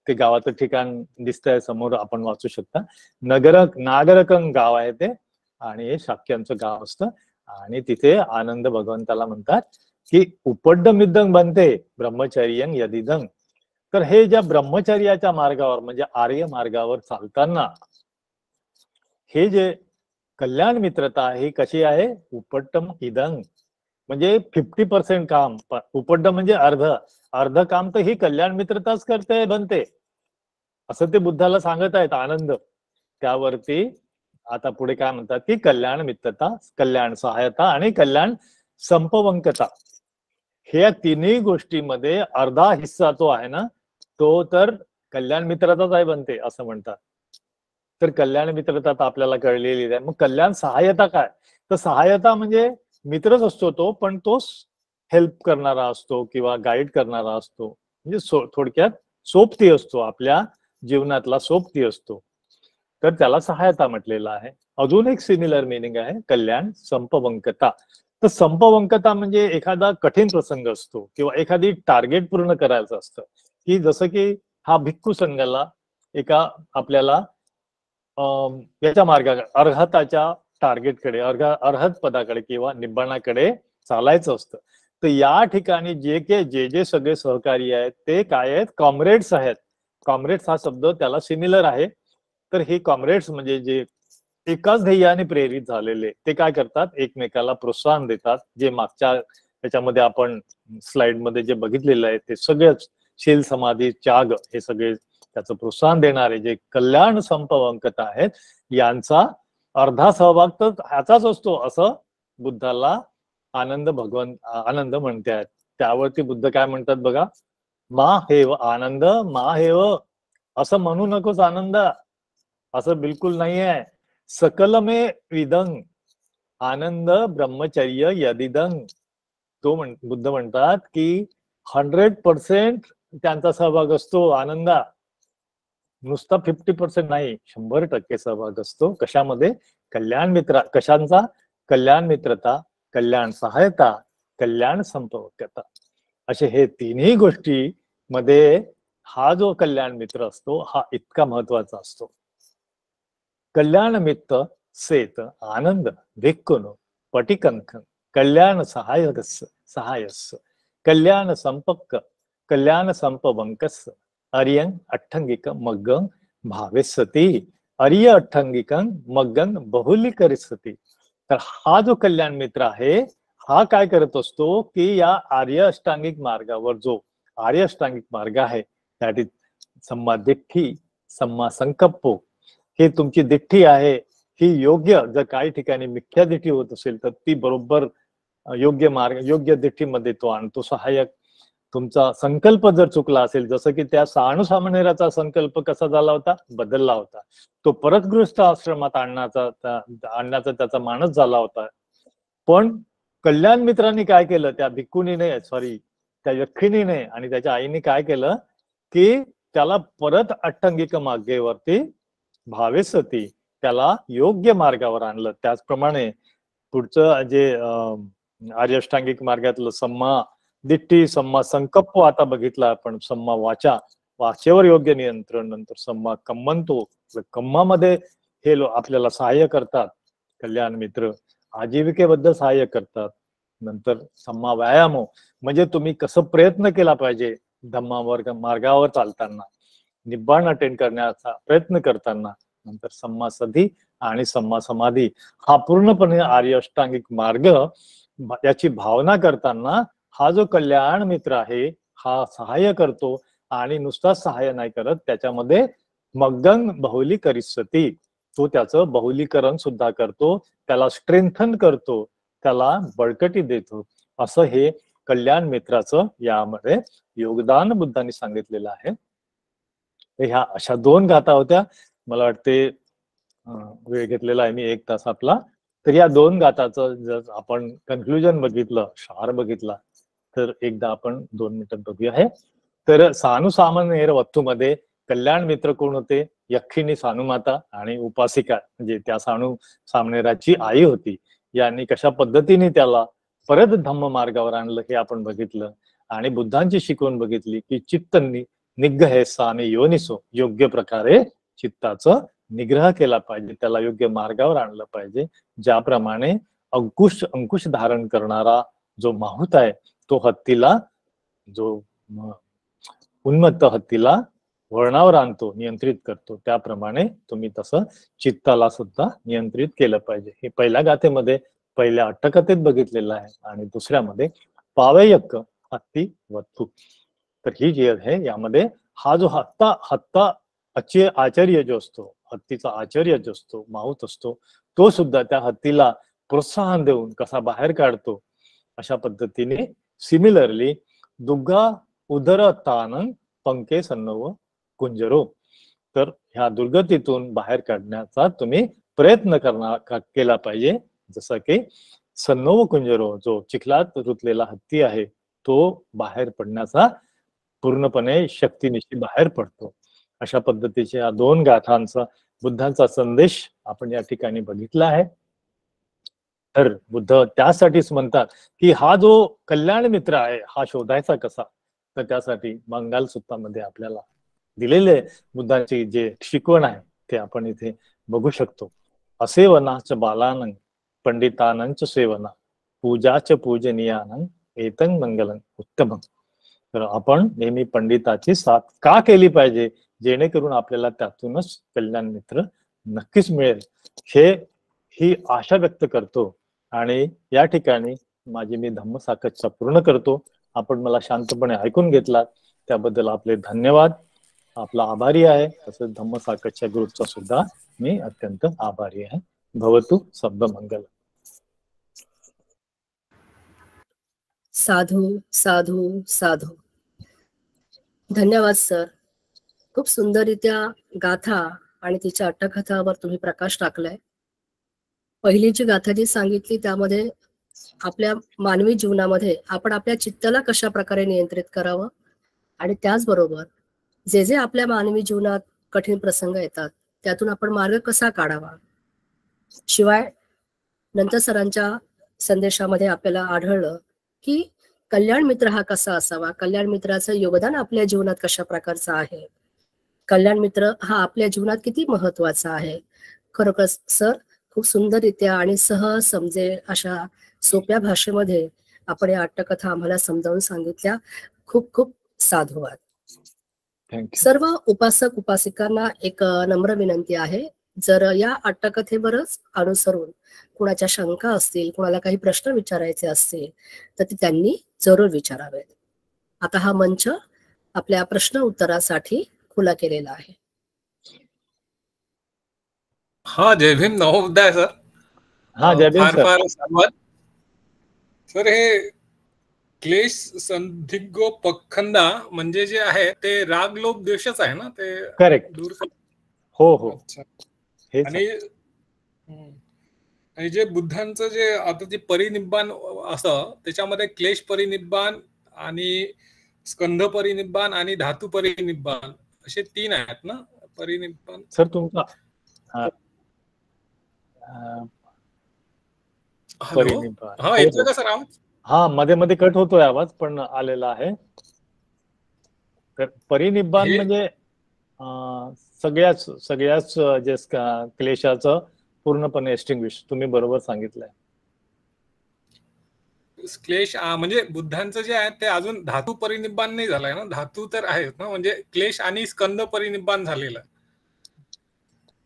ते गावाचं ठिकाण दिसतंय समोर, आपण वाचू शकता. नागरकं गाव आहे ते आणि हे शाक्यांचं गाव असतं आणि तिथे आनंद भगवंताला म्हणतात की उपड्डमिदं बनते ब्रह्मचर्यं यदिदं. तर हे ज्या ब्रह्मचर्याच्या मार्गावर म्हणजे आर्य मार्गावर चालताना हे जे कल्याण मित्रता ही कशी आहे, उपट्टम इदं म्हणजे 50% काम, उपड्ड म्हणजे अर्ध काम तर ही कल्याण मित्रताच करते बनते, असं ते बुद्धाला सांगत आहेत आनंद. त्यावरती आता पुढे काय म्हणतात की कल्याण मित्रता, कल्याण सहायता आणि कल्याण संपवंकता, हे तिन्ही गोष्टीमध्ये अर्धा हिस्सा तो आहे ना, तो तर कल्याण मित्रताच आहे बनते असं म्हणतात. तर कल्याण मित्रता आपल्याला कळलेली आहे. मग कल्याण सहायता काय, तर सहायता म्हणजे मित्रच असतो तो, पण तो हेल्प करणारा असतो किंवा गाईड करणारा असतो, म्हणजे थोडक्यात सोबती असतो, आपल्या जीवनातला सोबती असतो, तर त्याला सहायता म्हटलेलं आहे. अजून एक सिमिलर मिनिंग आहे कल्याण संपवंकता. तर संपवंकता म्हणजे एखादा कठीण प्रसंग असतो किंवा एखादी टार्गेट पूर्ण करायचं असतं, की जसं की हा भिक्खू संघाला एका आपल्याला याच्या मार्गाकडे, अर्हताच्या टार्गेटकडे, अर्हत पदाकडे किंवा निब्बाणाकडे चालायचं असतं. तर या ठिकाणी जे सगळे सहकारी आहेत ते काय आहेत, कॉम्रेड्स आहेत. कॉम्रेड्स हा शब्द त्याला सिमिलर आहे. तर हे कॉम्रेड्स म्हणजे जे एकाच ध्येयाने प्रेरित झालेले, ते काय करतात, एकमेकाला प्रोत्साहन देतात. जे मागच्या त्याच्यामध्ये आपण स्लाइड मध्ये जे बघितलेलं आहे ते सगळेच शील, समाधी, त्याग हे सगळे त्याचं प्रोत्साहन देणारे जे कल्याण संपवंकत आहेत, यांचा अर्धा सहभाग तर ह्याचाच असतो असं बुद्धाला आनंद म्हणते आहेत. त्यावरती बुद्ध काय म्हणतात बघा, मा हेव आनंद, मा हेव असं म्हणू नकोस आनंद, असं बिलकुल नाहीये. सकलमे विदंग आनंद ब्रह्मचर्य यदिदंग. बुद्ध म्हणतात की 100% त्यांचा सहभाग असतो आनंदा, नुसता 50% नाही, 100% सहभाग असतो. कशामध्ये, कल्याण मित्र, कशांचा, कल्याण मित्रता, कल्याण सहायता, कल्याण संपवकता, असे हे तिन्ही गोष्टी मध्ये हा जो कल्याण मित्र असतो हा इतका महत्वाचा असतो. कल्याण मित्र सेत आनंद भिक्कुनु पटिकंख कल्याण सहायस कल्याण संपक्क कल्याण संपवंकस अर्यं अठ्ठंगिक मग्गं भावेसती अर्य अठ्ठंगिकं मग्गं बहुलीकरिसती. तर हा जो कल्याण मित्र आहे हा काय करत असतो की या आर्य अष्टांगिक मार्गावर, जो आर्य अष्टांगिक मार्ग आहे त्यासाठी सम्मा दिठ्ठी, सम्मा संकप्पो, हे तुमची दिठ्ठी आहे ही योग्य, जर काही ठिकाणी मिथ्या दिठ्ठी होत असेल तर ती बरोबर योग्य मार्ग, योग्य दिठ्ठीमध्ये तो आणतो सहाय्यक. तुमचा संकल्प जर चुकला असेल, जसं की त्या साणूसामनेराचा संकल्प कसा झाला होता, बदलला होता, तो परत गृहस्थ आश्रमात आणण्याचा त्याचा मानस झाला होता. पण कल्याण मित्रांनी काय केलं, त्या भिक्खुनीने, सॉरी त्या यक्षिणीने आणि त्याच्या आईने काय केलं की त्याला परत अठ्ठंगिक मार्गावरती भावेसती, त्याला योग्य मार्गावर आणलं. त्याचप्रमाणे पुढचं जे आर्यष्टांगिक मार्गातलं सम्मा दिट्ठी, सम्मा संकप्प आता बघितला आपण, सम्मा वाचा, वाचेवर योग्य नियंत्रण, नंतर सम्मा कम्मंतो, कम्मामध्ये हे आपल्याला सहाय्य करतात कल्याण मित्र, आजीविकेबद्दल सहाय्य करतात. नंतर सम्मा व्यायामो, म्हणजे तुम्ही कसं प्रयत्न केला पाहिजे मार्गावर चालताना, निब्बाण अटेंड करण्याचा प्रयत्न करताना. नंतर सम्मा सधी आणि सम्मा समाधी, हा पूर्णपणे आर्य अष्टांगिक मार्ग याची भावना करताना हा जो कल्याण मित्र आहे हा सहाय्य करतो. आणि नुसता सहाय्य नाही करत, त्याच्यामध्ये मग्गंग बहुलीकरिसती, तो त्याचं बहुलीकरण सुद्धा करतो, त्याला स्ट्रेंथन करतो, त्याला बळकटी देतो. असं हे कल्याण मित्राचं यामध्ये योगदान बुद्धांनी सांगितलेलं आहे. ह्या अशा 2 गाथा होत्या. मला वाटते वेळ घेतलेला आहे मी 1 तास आपला. तर या 2 गाथाचं जर आपण कन्क्लुजन बघितलं, सार बघितला, तर एकदा आपण 2 मिनिटात बघूया. हे तर सानुसामनेर वत्थूमध्ये कल्याण मित्र कोण होते, यक्षिणी सानुमाता आणि उपासिका म्हणजे त्या सानू सामनेराची आई होती. यांनी कशा पद्धतीने त्याला परत धम्म मार्गावर आणलं हे आपण बघितलं. आणि बुद्धांची शिकवण बघितली की चित्त निग्रह साने योनिसो, योग्य प्रकारे चित्ताचं निग्रह केला पाहिजे, त्याला योग्य मार्गावर आणलं पाहिजे. ज्याप्रमाणे अंकुश धारण करणारा जो माहूत आहे तो हत्तीला, जो उन्मत्त हत्तीला वळणावर आणतो, नियंत्रित करतो, त्याप्रमाणे तुम्ही तसं चित्ताला सुद्धा नियंत्रित केलं पाहिजे. हे पहिल्या गाथेमध्ये, पहिल्या अट्टकथेत बघितलेलं आहे. आणि दुसऱ्यामध्ये पावेयक हत्ती वत्थू. तर ही जी आहे यामध्ये हा जो हत्ता आचार्य जो असतो, हत्तीचा आचार्य जो असतो, माहूत असतो, तो सुद्धा त्या हत्तीला प्रोत्साहन देऊन कसा बाहेर काढतो, अशा पद्धतीने सिमिलरली दुग्गा उदरतानं पंके सन्नव कुंजरो, तर ह्या दुर्गतीतून बाहेर काढण्याचा तुम्ही प्रयत्न केला पाहिजे. जसं की सन्नव कुंजरो, जो चिखलात रुतलेला हत्ती आहे तो बाहेर पडण्याचा पूर्णपणे शक्तीनिशी बाहेर पडतो. अशा पद्धतीच्या 2 गाथांचा बुद्धांचा संदेश आपण या ठिकाणी बघितला आहे. तर बुद्ध त्यासाठीच म्हणतात की हा जो कल्याण मित्र आहे हा शोधायचा कसा, तर त्यासाठी मंगल सूत्रामध्ये आपल्याला दिलेले बुद्धांची जे शिकवण आहे ते आपण इथे बघू शकतो. असेवनाच बालानं पंडितानंच सेवना पूजाच पूजनीयानं एतं मंगलं उत्तमं. तर आपण नेहमी पंडिताची साथ का केली पाहिजे, जेणेकरून आपल्याला त्यातूनच कल्याण मित्र नक्कीच मिळेल, ही आशा व्यक्त करतो. आणि या ठिकाणी माझी मी धम्मसाकच्छा पूर्ण करतो. आपण मला शांतपणे ऐकून घेतलात त्याबद्दल आपले धन्यवाद. आपला आभारी आहे. तसंच धम्मसाकच्छा ग्रुपचा सुद्धा मी अत्यंत आभारी आहे. भवतु शब्द मंगल. साधू साधू साधू. धन्यवाद सर. खूप सुंदररित्या गाथा आणि तिच्या अट्टकथावर तुम्ही प्रकाश टाकलाय. पहिली जी गाथा जी सांगितली त्यामध्ये आपल्या मानवी जीवनामध्ये आपण आपल्या चित्ताला कशा प्रकारे नियंत्रित करावं आणि त्याचबरोबर जे जे आपल्या मानवी जीवनात कठीण प्रसंग येतात त्यातून आपण मार्ग कसा काढावा. शिवाय नंतर सरांच्या संदेशामध्ये आपल्याला आढळलं की कल्याण मित्र हा कसा असावा, कल्याण मित्राचं योगदान आपल्या जीवनात कशा प्रकारचं आहे, कल्याण मित्र हा आपल्या जीवनात किती महत्वाचा आहे. खरोखर सर खूप सुंदररित्या आणि सहज समजेल अशा सोप्या भाषेमध्ये आपण या अट्टकथा आम्हाला समजावून सांगितल्या. खूप खूप साधुवाद. सर्व उपासक उपासिकांना एक नम्र विनंती आहे, जर या अट्टकथेवरच अनुसरून कुणाच्या शंका असतील, कुणाला काही प्रश्न विचारायचे असतील तर ते त्यांनी जरूर विचारावेत. आता हा मंच आपल्या प्रश्न उत्तरासाठी खुला केलेला आहे. हा, जय भीम. नमोबुद्धाय सर. हा, जय भीम सर. फार धन्यवाद सर. हे क्लेश संदिग्ध पखंदा म्हणजे जे आहे ते राग लोभ द्वेषच आहे ना, ते करेक्ट. दूर. हो हो. आणि जे बुद्धांचं जे आता जे परिनिब्बाण असं त्याच्यामध्ये क्लेश परिनिब्बाण आणि स्कंध परिनिब्बाण आणि धातू परिनिब्बाण असे 3 आहेत ना. परिनिब्बाण सर तुमचा परिनिब्बाण हा येतोय का सर आवाज? हा, मध्ये मध्ये कट होतोय आवाज पण आलेला आहे. तर परिनिब्बाण म्हणजे सगळ्याच जे क्लेशाचं पूर्णपणे एक्सटिंग्विश. तुम्ही बरोबर सांगितलंय. क्लेश म्हणजे बुद्धांचं जे आहे ते अजून धातू परिनिब्बाण नाही झालंय ना. धातू तर आहेत ना, म्हणजे क्लेश आणि स्कंद परिनिब्बाण झालेलं.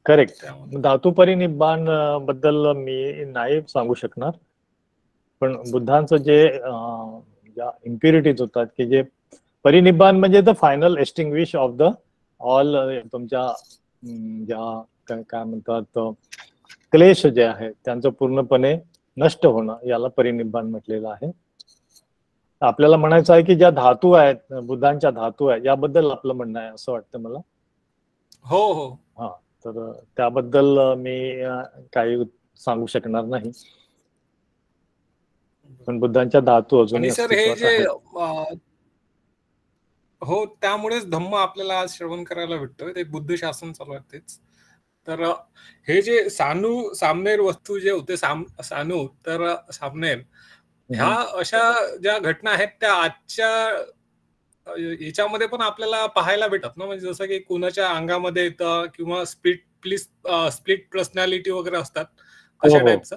करेक्ट. धातू परिनिब्बाण बद्दल मी नाही सांगू शकणार, पण बुद्धांचं जे ज्या इम्प्युरिटीज होतात की जे परिनिब्बाण म्हणजे the final extinguish of the all तुमच्या ज्या काय म्हणतात क्लेश जे आहे त्यांचं पूर्णपणे नष्ट होणं याला परिनिब्बाण म्हटलेलं आहे. आपल्याला म्हणायचं आहे की ज्या धातू आहेत, बुद्धांच्या धातू आहेत, याबद्दल आपलं म्हणणं आहे असं वाटतं मला. हो हो. हा, तर त्याबद्दल मी काही सांगू शकणार नाही, पण बुद्धांच्या धातू अजूनही अस्तित्वात आहेत. हो, त्यामुळेच धम्म आपल्याला आज श्रवण करायला भेटतोय. ते बुद्ध शासन चालू आहे तेच. तर हे जे सामनेर वस्तू जे होते सानू तर सामनेर ह्या अशा ज्या घटना आहेत त्या आजच्या याच्यामध्ये पण आपल्याला पाहायला भेटत ना. म्हणजे जसं की कुणाच्या अंगामध्ये येतं किंवा स्प्लिट पर्सनॅलिटी वगैरे असतात अशा टाईपचं.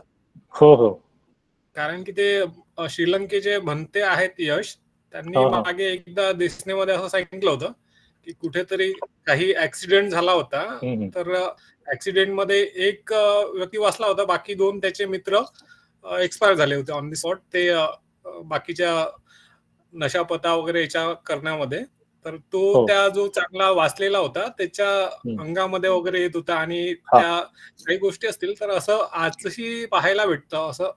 हो हो. कारण की ते श्रीलंकेचे म्हणते आहेत यश, त्यांनी मागे एकदा दिसण्यामध्ये असं सांगितलं होतं की कुठेतरी काही ऍक्सिडेंट झाला होता, तर ऍक्सिडेंट मध्ये एक व्यक्ती वाचला होता, बाकी 2 त्याचे मित्र एक्सपायर झाले होते ऑन दी स्पॉट. ते बाकीच्या नशापता वगैरे याच्या करण्यामध्ये. तर तो त्या जो चांगला वाचलेला होता त्याच्या अंगामध्ये वगैरे येत होता आणि त्या काही गोष्टी असतील तर असं आजही पाहायला भेटतं असं.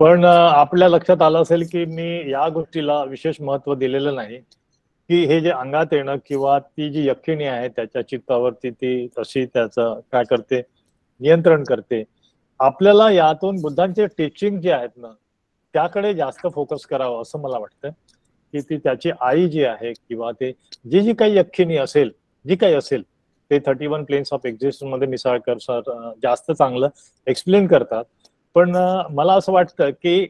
पण आपल्या लक्षात आलं असेल की मी या गोष्टीला विशेष महत्व दिलेलं नाही की हे जे अंगात येणं किंवा ती जी यक्षिणी आहे त्याच्या चित्तावरती ती तशी त्याचं काय करते, नियंत्रण करते. आपल्याला यातून बुद्धांचे टीचिंग जे आहेत ना त्याकडे जास्त फोकस करावं असं मला वाटतं. की ती त्याची आई जी आहे किंवा ते जी काही यक्षिणी असेल, जी काही असेल ते 31 प्लेन्स ऑफ एक्झिस्टन्स मध्ये मिसाळकर सर जास्त चांगलं एक्सप्लेन करतात. पण मला असं वाटतं की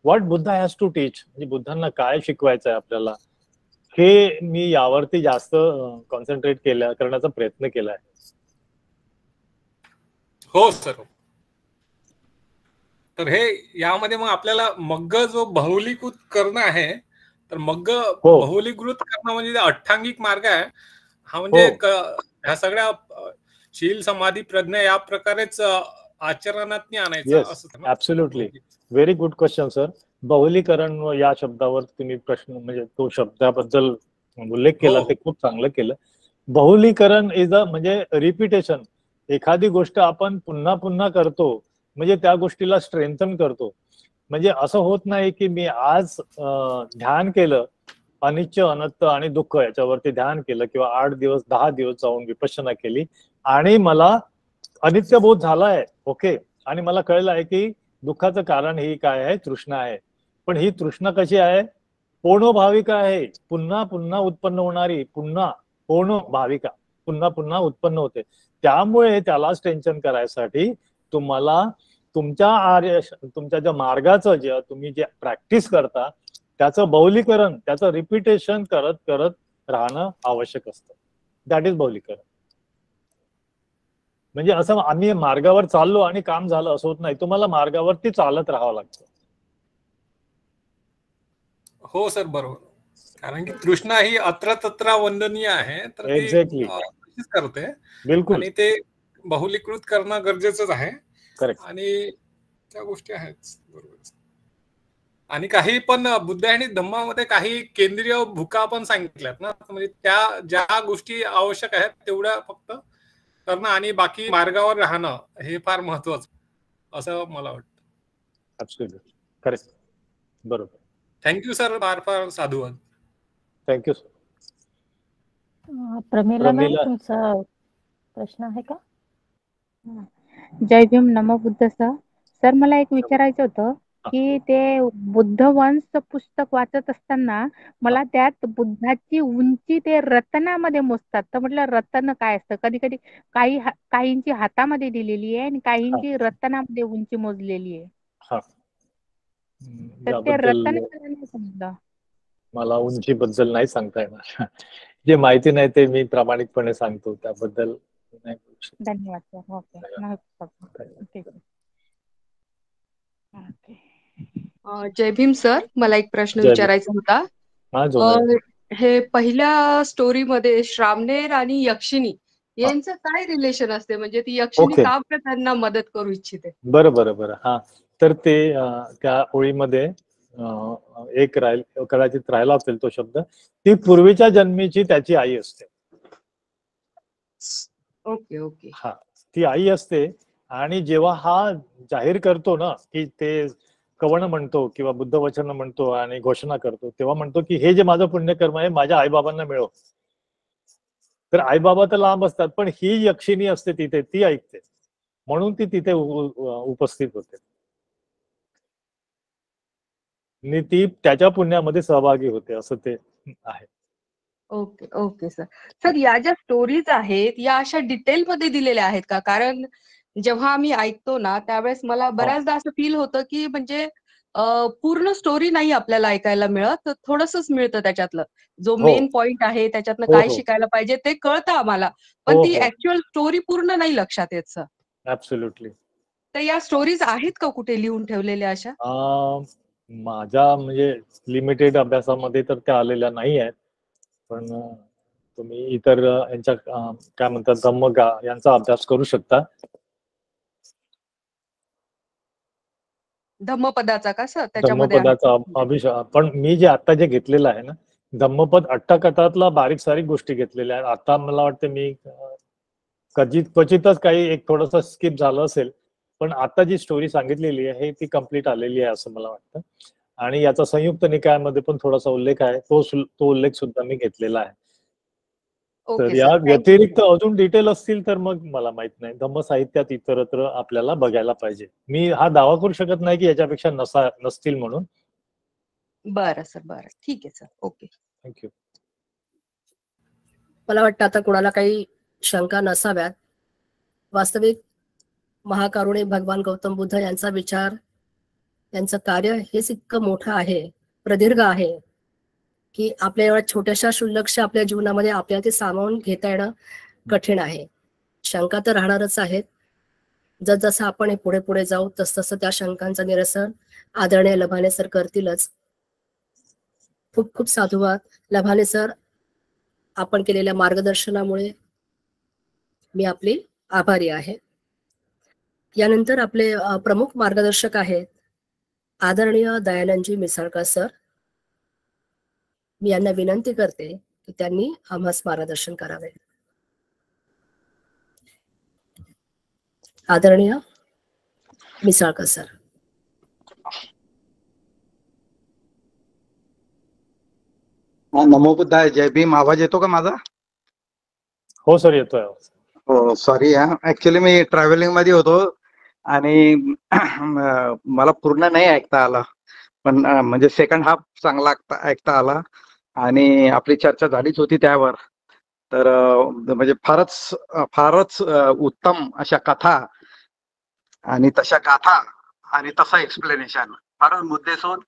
व्हॉट बुद्धा हॅज टू टीच, म्हणजे बुद्धांना काय शिकवायचं आहे आपल्याला. हे मी यावरती जास्त कॉन्सन्ट्रेट करण्याचा प्रयत्न केलाय. हो सर. तर हे यामध्ये मग आपल्याला मग्ग जो बहुलीकृत करणं आहे, तर मग्ग बहुलीकृत करणं म्हणजे अठ्ठांगिक मार्ग आहे हा. म्हणजे ह्या सगळ्या शील समाधी प्रज्ञा या प्रकारेच आचरणात आणायचा असं. Absolutely. Very good question sir. बहुलीकरण या शब्दावर तुम्ही प्रश्न म्हणजे तो शब्दाबद्दल उल्लेख केला ते खूप चांगलं केलं. बहुलीकरण इज अ म्हणजे रिपिटेशन. एखादी गोष्ट आपण पुन्हा पुन्हा करतो म्हणजे त्या गोष्टीला स्ट्रेंथन करतो. म्हणजे असं होत नाही की मी आज ध्यान केलं अनित्य अनंत आणि दुःख याच्यावरती ध्यान केलं किंवा 8 दिवस 10 दिवस जाऊन विपश्यना केली आणि मला अनित्य बोध झालाय. ओके. आणि मला कळलं आहे की दुःखाचं कारण ही काय आहे, तृष्णा आहे. पण ही तृष्णा कशी आहे, पूर्णभाविका आहे. पुन्हा पुन्हा उत्पन्न होणारी, पुन्हा पूर्ण भाविका पुन्हा पुन्हा उत्पन्न होते. त्यामुळे त्याला टेन्शन करायसाठी तुम्हाला तुमच्या ज्या मार्गाचं जे तुम्ही जे प्रॅक्टिस करता त्याचं बहुलीकरण, त्याचं रिपिटेशन करत करत राहणं आवश्यक असतं. दॅट इज बहुलीकरण. म्हणजे असं आम्ही मार्गावर चाललो आणि काम झालं असं होत नाही. तुम्हाला मार्गावरती चालत राहावं लागतं. हो सर, बरोबर. कारण की तृष्णा ही अत्र तत्र वंदनीय आहे, तर एक्झॅक्टली करते. बिलकुल. आणि ते बहुलीकृत करणं गरजेचंच आहे. करेक्ट. आणि त्या गोष्टी आहेत. बरोबर. आणि काही पण बुद्ध आणि धम्मामध्ये काही केंद्रीय भूका पण सांगितल्यात ना, म्हणजे त्या ज्या गोष्टी आवश्यक आहेत तेवढ्या फक्त करणं आणि बाकी मार्गावर राहणं हे फार महत्वाचं असं मला वाटतं. Absolutely correct. बरोबर. Thank you sir. फार साधुवाद. Thank you sir. प्रमिला मॅम, तुमचा प्रश्न आहे का? जय भीम. नमो बुद्ध सर. सर मला एक विचारायचं होतं की ते बुद्ध वंश पुस्तक वाचत असताना मला त्यात बुद्धाची उंची ते रत्नामध्ये मोजतात. तर म्हटलं रत्न काय असतं? कधी कधी काहींची हातामध्ये दिलेली आहे आणि काहींची रत्नामध्ये उंची मोजलेली आहे. तर ते रत्न नाही समजलं मला. उंची बद्दल नाही सांगता येणार. जे माहिती नाही ते मी प्रामाणिकपणे सांगतो, त्याबद्दल नाही. धन्यवाद सर. ओके. जय भीम सर. मला एक प्रश्न विचारायचा होता. हे पहिल्या स्टोरीमध्ये श्रामणेर आणि यक्षिणी यांचं काय रिलेशन असते? म्हणजे ती यक्षिणी का त्यांना मदत करू इच्छिते? बरं. हा, तर ते त्या ओळीमध्ये एक कदाचित राहिला असेल तो शब्द. ती पूर्वीच्या जन्मीची त्याची आई असते. ओके. हा, ती आई असते. आणि जेव्हा हा जाहीर करतो ना की ते कवण म्हणतो किंवा बुद्ध वचन म्हणतो आणि घोषणा करतो, तेव्हा म्हणतो की हे जे माझं पुण्यकर्म आहे माझ्या आईबाबांना मिळव. तर आईबाबा तर लांब असतात, पण ही यक्षिणी असते तिथे, ती ऐकते, म्हणून ती तिथे उपस्थित होते. ती त्याच्या पुण्यामध्ये सहभागी होते असं ते आहे. Okay sir. सर, या ज्या स्टोरीज आहेत या अशा डिटेलमध्ये दिलेल्या आहेत का? कारण जेव्हा आम्ही ऐकतो ना त्यावेळेस मला बऱ्याचदा असं फील होतं की म्हणजे पूर्ण स्टोरी नाही आपल्याला ऐकायला मिळत, थोडंसंच मिळतं त्याच्यातलं. जो मेन पॉइंट आहे त्याच्यातनं काय शिकायला पाहिजे ते कळतं आम्हाला, पण ती ऍक्च्युअल स्टोरी पूर्ण नाही लक्षात येत सर. ऍब्सोल्युटली. तर या स्टोरीज आहेत का कुठे लिहून ठेवलेल्या अशा? माझ्या म्हणजे लिमिटेड अभ्यासामध्ये तर त्या आलेल्या नाही आहेत, पण तुम्ही इतर यांच्या काय म्हणतात धम्मगा यांचा अभ्यास करू शकता. धम्मपदाचा का सर? त्याच्यामध्ये धम्मपदाचा पण मी जे आता जे घेतलेलं आहे ना धम्मपद अट्टकथातला बारीक सारीक गोष्टी घेतलेल्या आहेत. आता मला वाटतं मी क्वचितच काही एक थोडंसं स्किप झालं असेल, पण आता जी स्टोरी सांगितलेली आहे ती कम्प्लीट आलेली आहे असं मला वाटतं. आणि याचा संयुक्त निकायामध्ये पण थोडासा उल्लेख आहे, तो उल्लेख सुद्धा मी घेतलेला आहे. तर या व्यतिरिक्त अजून डिटेल असतील तर मग मला माहित नाही. धम्म साहित्यात इतरत्र आपल्याला बघायला पाहिजे. मी हा दावा करू शकत नाही की याच्यापेक्षा नसतील म्हणून. बरं सर, बरं, ठीक आहे सर. Okay, thank you. मला वाटतं आता कोणाला काही शंका नसाव्यात. वास्तविक महाकारुणिक भगवान गौतम बुद्ध यांचा विचार, यांचं कार्य हेच इतकं मोठं आहे, प्रदीर्घ आहे की आपल्या एवढ्या छोट्याशा शुल्लकशा आपल्या जीवनामध्ये आपल्याला ते सामावून घेता येणं कठीण आहे. शंका तर राहणारच आहेत. जसजसं आपण हे पुढे पुढे जाऊ तसतसं त्या शंकांचं निरसन आदरणीय लभाने सर करतीलच. खूप खूप साधुवाद लभाने सर, आपण केलेल्या मार्गदर्शनामुळे मी आपली आभारी आहे. यानंतर आपले प्रमुख मार्गदर्शक आहेत आदरणीय दयानंदजी मिसाळकर सर. मी यांना विनंती करते की त्यांनी आम्हास मार्गदर्शन करावे. आदरणीय मिसाळकर सर. नमो बुद्धाय. जय भीम. आवाज येतो का माझा? हो सर, येतोय आवाज. हो सॉरी हा, ऍक्च्युली मी ट्रॅव्हलिंग मध्ये होतो आणि मला पूर्ण नाही ऐकता आला, पण म्हणजे सेकंड हाफ चांगला ऐकता आला आणि आपली चर्चा झालीच होती त्यावर. तर म्हणजे फारच उत्तम अशा कथा आणि तशा गाथा आणि तसं एक्सप्लेनेशन, फारच मुद्देसूद,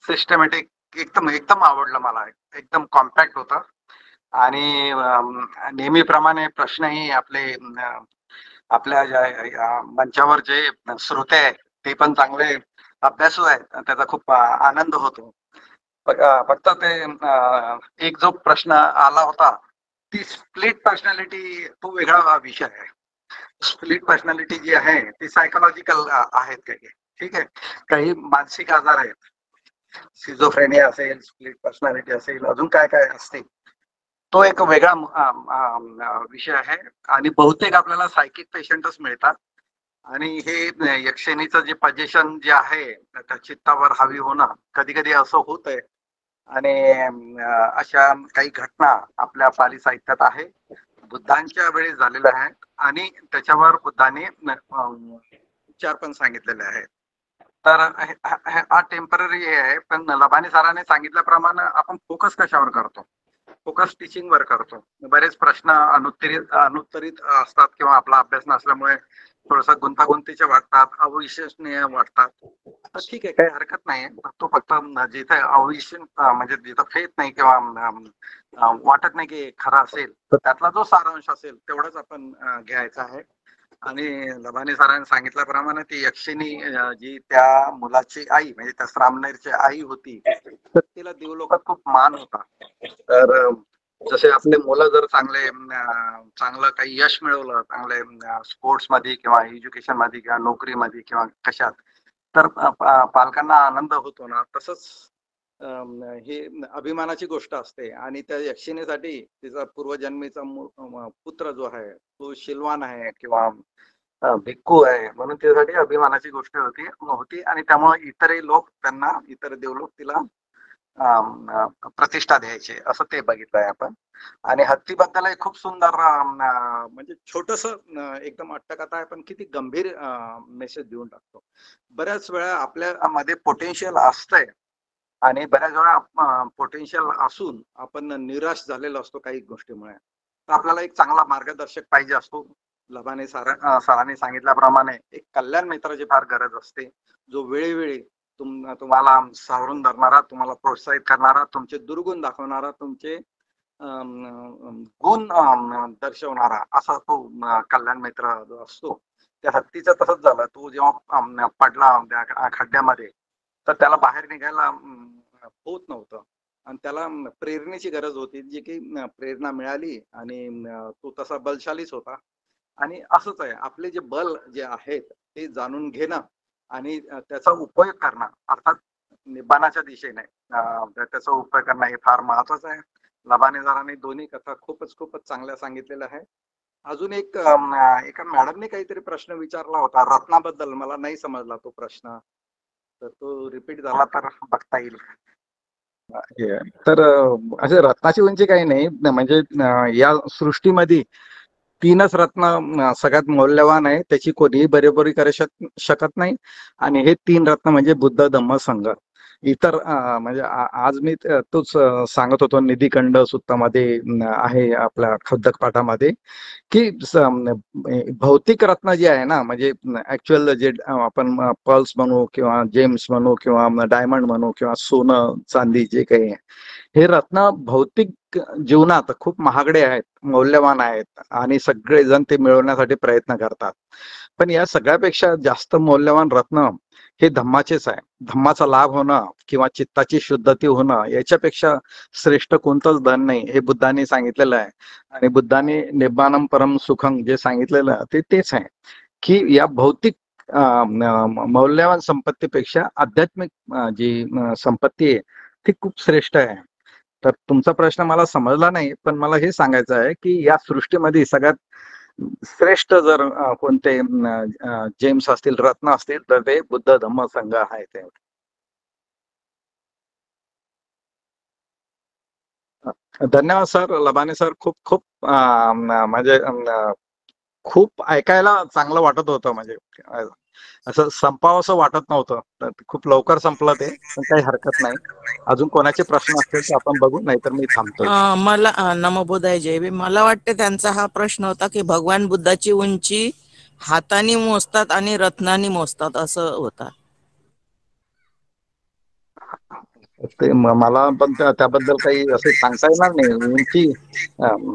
सिस्टमॅटिक, एकदम आवडलं मला. एकदम कॉम्पॅक्ट होतं आणि नेहमीप्रमाणे प्रश्नही आपल्या मंचावर जे श्रोते आहेत ते पण चांगले अभ्यासू आहेत, त्याचा खूप आनंद होतो. फक्त ते एक जो प्रश्न आला होता ती स्प्लिट पर्सनॅलिटी, तो वेगळा विषय आहे. स्प्लिट पर्सनॅलिटी जी आहे ती सायकोलॉजिकल आहेत काही, ठीक आहे. काही मानसिक आजार आहेत, सिझोफ्रेनिया असेल, स्प्लिट पर्सनॅलिटी असेल, अजून काय काय असते, तो एक वेगळा विषय आहे. आणि बहुतेक आपल्याला सायकिक पेशंटच मिळतात. आणि हे यक्षिणीचं जे पोझिशन जे आहे त्या चित्तावर हावी होणं, कधी कधी असं होत आहे. आणि अशा काही घटना आपल्या पाली साहित्यात आहे, बुद्धांच्या वेळी झालेल्या आहेत आणि त्याच्यावर बुद्धांनी उपचार पण सांगितलेले आहेत. तर हा टेम्पररी हे आहे. पण लबानी सरांनी सांगितल्याप्रमाणे आपण फोकस कशावर करतो? फोकस टीचिंग वर करतो. बरेच प्रश्न अनुत्तरित असतात किंवा आपला अभ्यास नसल्यामुळे थोडस गुंतागुंतीचे वाटतात, अविश्वसनीय वाटतात. तर ठीक आहे, काही हरकत नाही. तो फक्त जिथे म्हणजे जिथं फेत नाही किंवा वाटत नाही की खरा असेल, तर त्यातला जो सारांश असेल तेवढंच आपण घ्यायचा आहे. आणि लबानी सरांनी सांगितल्याप्रमाणे ती यक्षिणी जी त्या मुलाची आई म्हणजे त्या श्रामनेरची आई होती, तर तिला देवलोकात खूप मान होता. तर जसे आपले मुलं जर चांगलं काही यश मिळवलं, चांगले स्पोर्ट्स मध्ये किंवा एज्युकेशन मध्ये किंवा नोकरीमध्ये किंवा कशात, तर पालकांना आनंद होतो ना, तसंच ही अभिमानाची गोष्ट असते. आणि त्या यक्षिणीसाठी तिचा पूर्वजन्मीचा पुत्र जो आहे तो शिलवान आहे किंवा भिक्खू आहे, म्हणून त्यासाठी अभिमानाची गोष्ट होती. आणि त्यामुळे इतर देवलोक तिला प्रतिष्ठा द्यायचे, असं ते बघितलंय आपण. आणि हत्तीबद्दल खूप सुंदर म्हणजे छोटस एकदम अट्टकथा आहे, पण किती गंभीर मेसेज देऊन टाकतो. बऱ्याच वेळा आपल्या मध्ये पोटेन्शियल असतंय आणि बऱ्याच वेळा पोटेन्शियल असून आपण निराश झालेलो असतो काही गोष्टीमुळे. तर आपल्याला एक चांगला मार्गदर्शक पाहिजे असतो. लबाने सरांनी सांगितल्याप्रमाणे एक कल्याण मित्राची फार गरज असते, जो वेळोवेळी तुम्हाला सावरून धरणारा, तुम्हाला प्रोत्साहित करणारा, तुमचे दुर्गुण दाखवणारा, तुमचे गुण दर्शवणारा, असा तो कल्याण मित्र जो असतो. त्या हत्तीचं तसंच झालं. तो जेव्हा पडला त्या खड्ड्यामध्ये, तर त्याला बाहेर निघायला होत नव्हतं आणि त्याला प्रेरणेची गरज होती, जी की प्रेरणा मिळाली आणि तो तसा बलशालीच होता. आणि असंच आहे, आपले जे बल जे आहेत ते जाणून घेणं आणि त्याचा उपयोग करणं, अर्थात निब्बाणाच्या दिशेने त्याचा उपयोग करणं हे फार महत्वाचं आहे. लबानी सरांनी दोन्ही कथा खूपच चांगल्या सांगितलेल्या आहे. अजून एका मॅडमने काहीतरी प्रश्न विचारला होता रत्नाबद्दल, मला नाही समजला तो प्रश्न, तर तो रिपीट झाला तर बघता येईल. तर असे रत्नाची उंची काही नाही, म्हणजे या सृष्टीमध्ये 3च रत्न सगळ्यात मौल्यवान आहे, त्याची कोणीही बरोबरी करू शकत नाही. आणि हे 3 रत्न म्हणजे बुद्ध, धम्म, संघ. इतर म्हणजे आज मी तोच सांगत होतो, निधिखंड सुत्तामध्ये आहे आपल्या खद्दक पाठामध्ये, की भौतिक रत्न जे आहे ना, म्हणजे ऍक्च्युअल जे आपण पर्ल्स म्हणू किंवा जेम्स म्हणू किंवा डायमंड म्हणू किंवा सोनं चांदी जे काही आहे, हे रत्न भौतिक जीवनात खूप महागडे आहेत, मौल्यवान आहेत आणि सगळेजण ते मिळवण्यासाठी प्रयत्न करतात. पण या सगळ्यापेक्षा जास्त मौल्यवान रत्न हे धम्माचेच आहे. धम्माचा लाभ होणं किंवा चित्ताची शुद्धती होणं याच्यापेक्षा श्रेष्ठ कोणतंच धन नाही, हे बुद्धांनी सांगितलेलं आहे. आणि बुद्धांनी निब्बानम परम सुखम जे सांगितलेलं ते तेच आहे की या भौतिक मौल्यवान संपत्तीपेक्षा आध्यात्मिक जी संपत्ती आहे ती खूप श्रेष्ठ आहे. तर तुमचा प्रश्न मला समजला नाही, पण मला हे सांगायचं आहे की या सृष्टीमध्ये सगळ्यात श्रेष्ठ जर कोणते जेम्स असतील, रत्न असतील, तर ते बुद्ध धम्म संघ आहे. ते धन्यवाद सर, लबाने सर. खूप खूप म्हणजे खूप ऐकायला चांगलं वाटत होतं. म्हणजे असं संपावं असं वाटत नव्हतं. तर खूप लवकर संपलं ते, पण काही हरकत नाही. अजून कोणाचे प्रश्न असतील तर आपण बघू, नाहीतर मी थांबतोय. मला नमो बुद्धाय जय भीम. मला वाटते त्यांचा हा प्रश्न होता की भगवान बुद्धाची उंची हाताने मोजतात आणि रत्नाने मोजतात असं होता. ते मला पण त्याबद्दल काही असं सांगता येणार नाही. उंची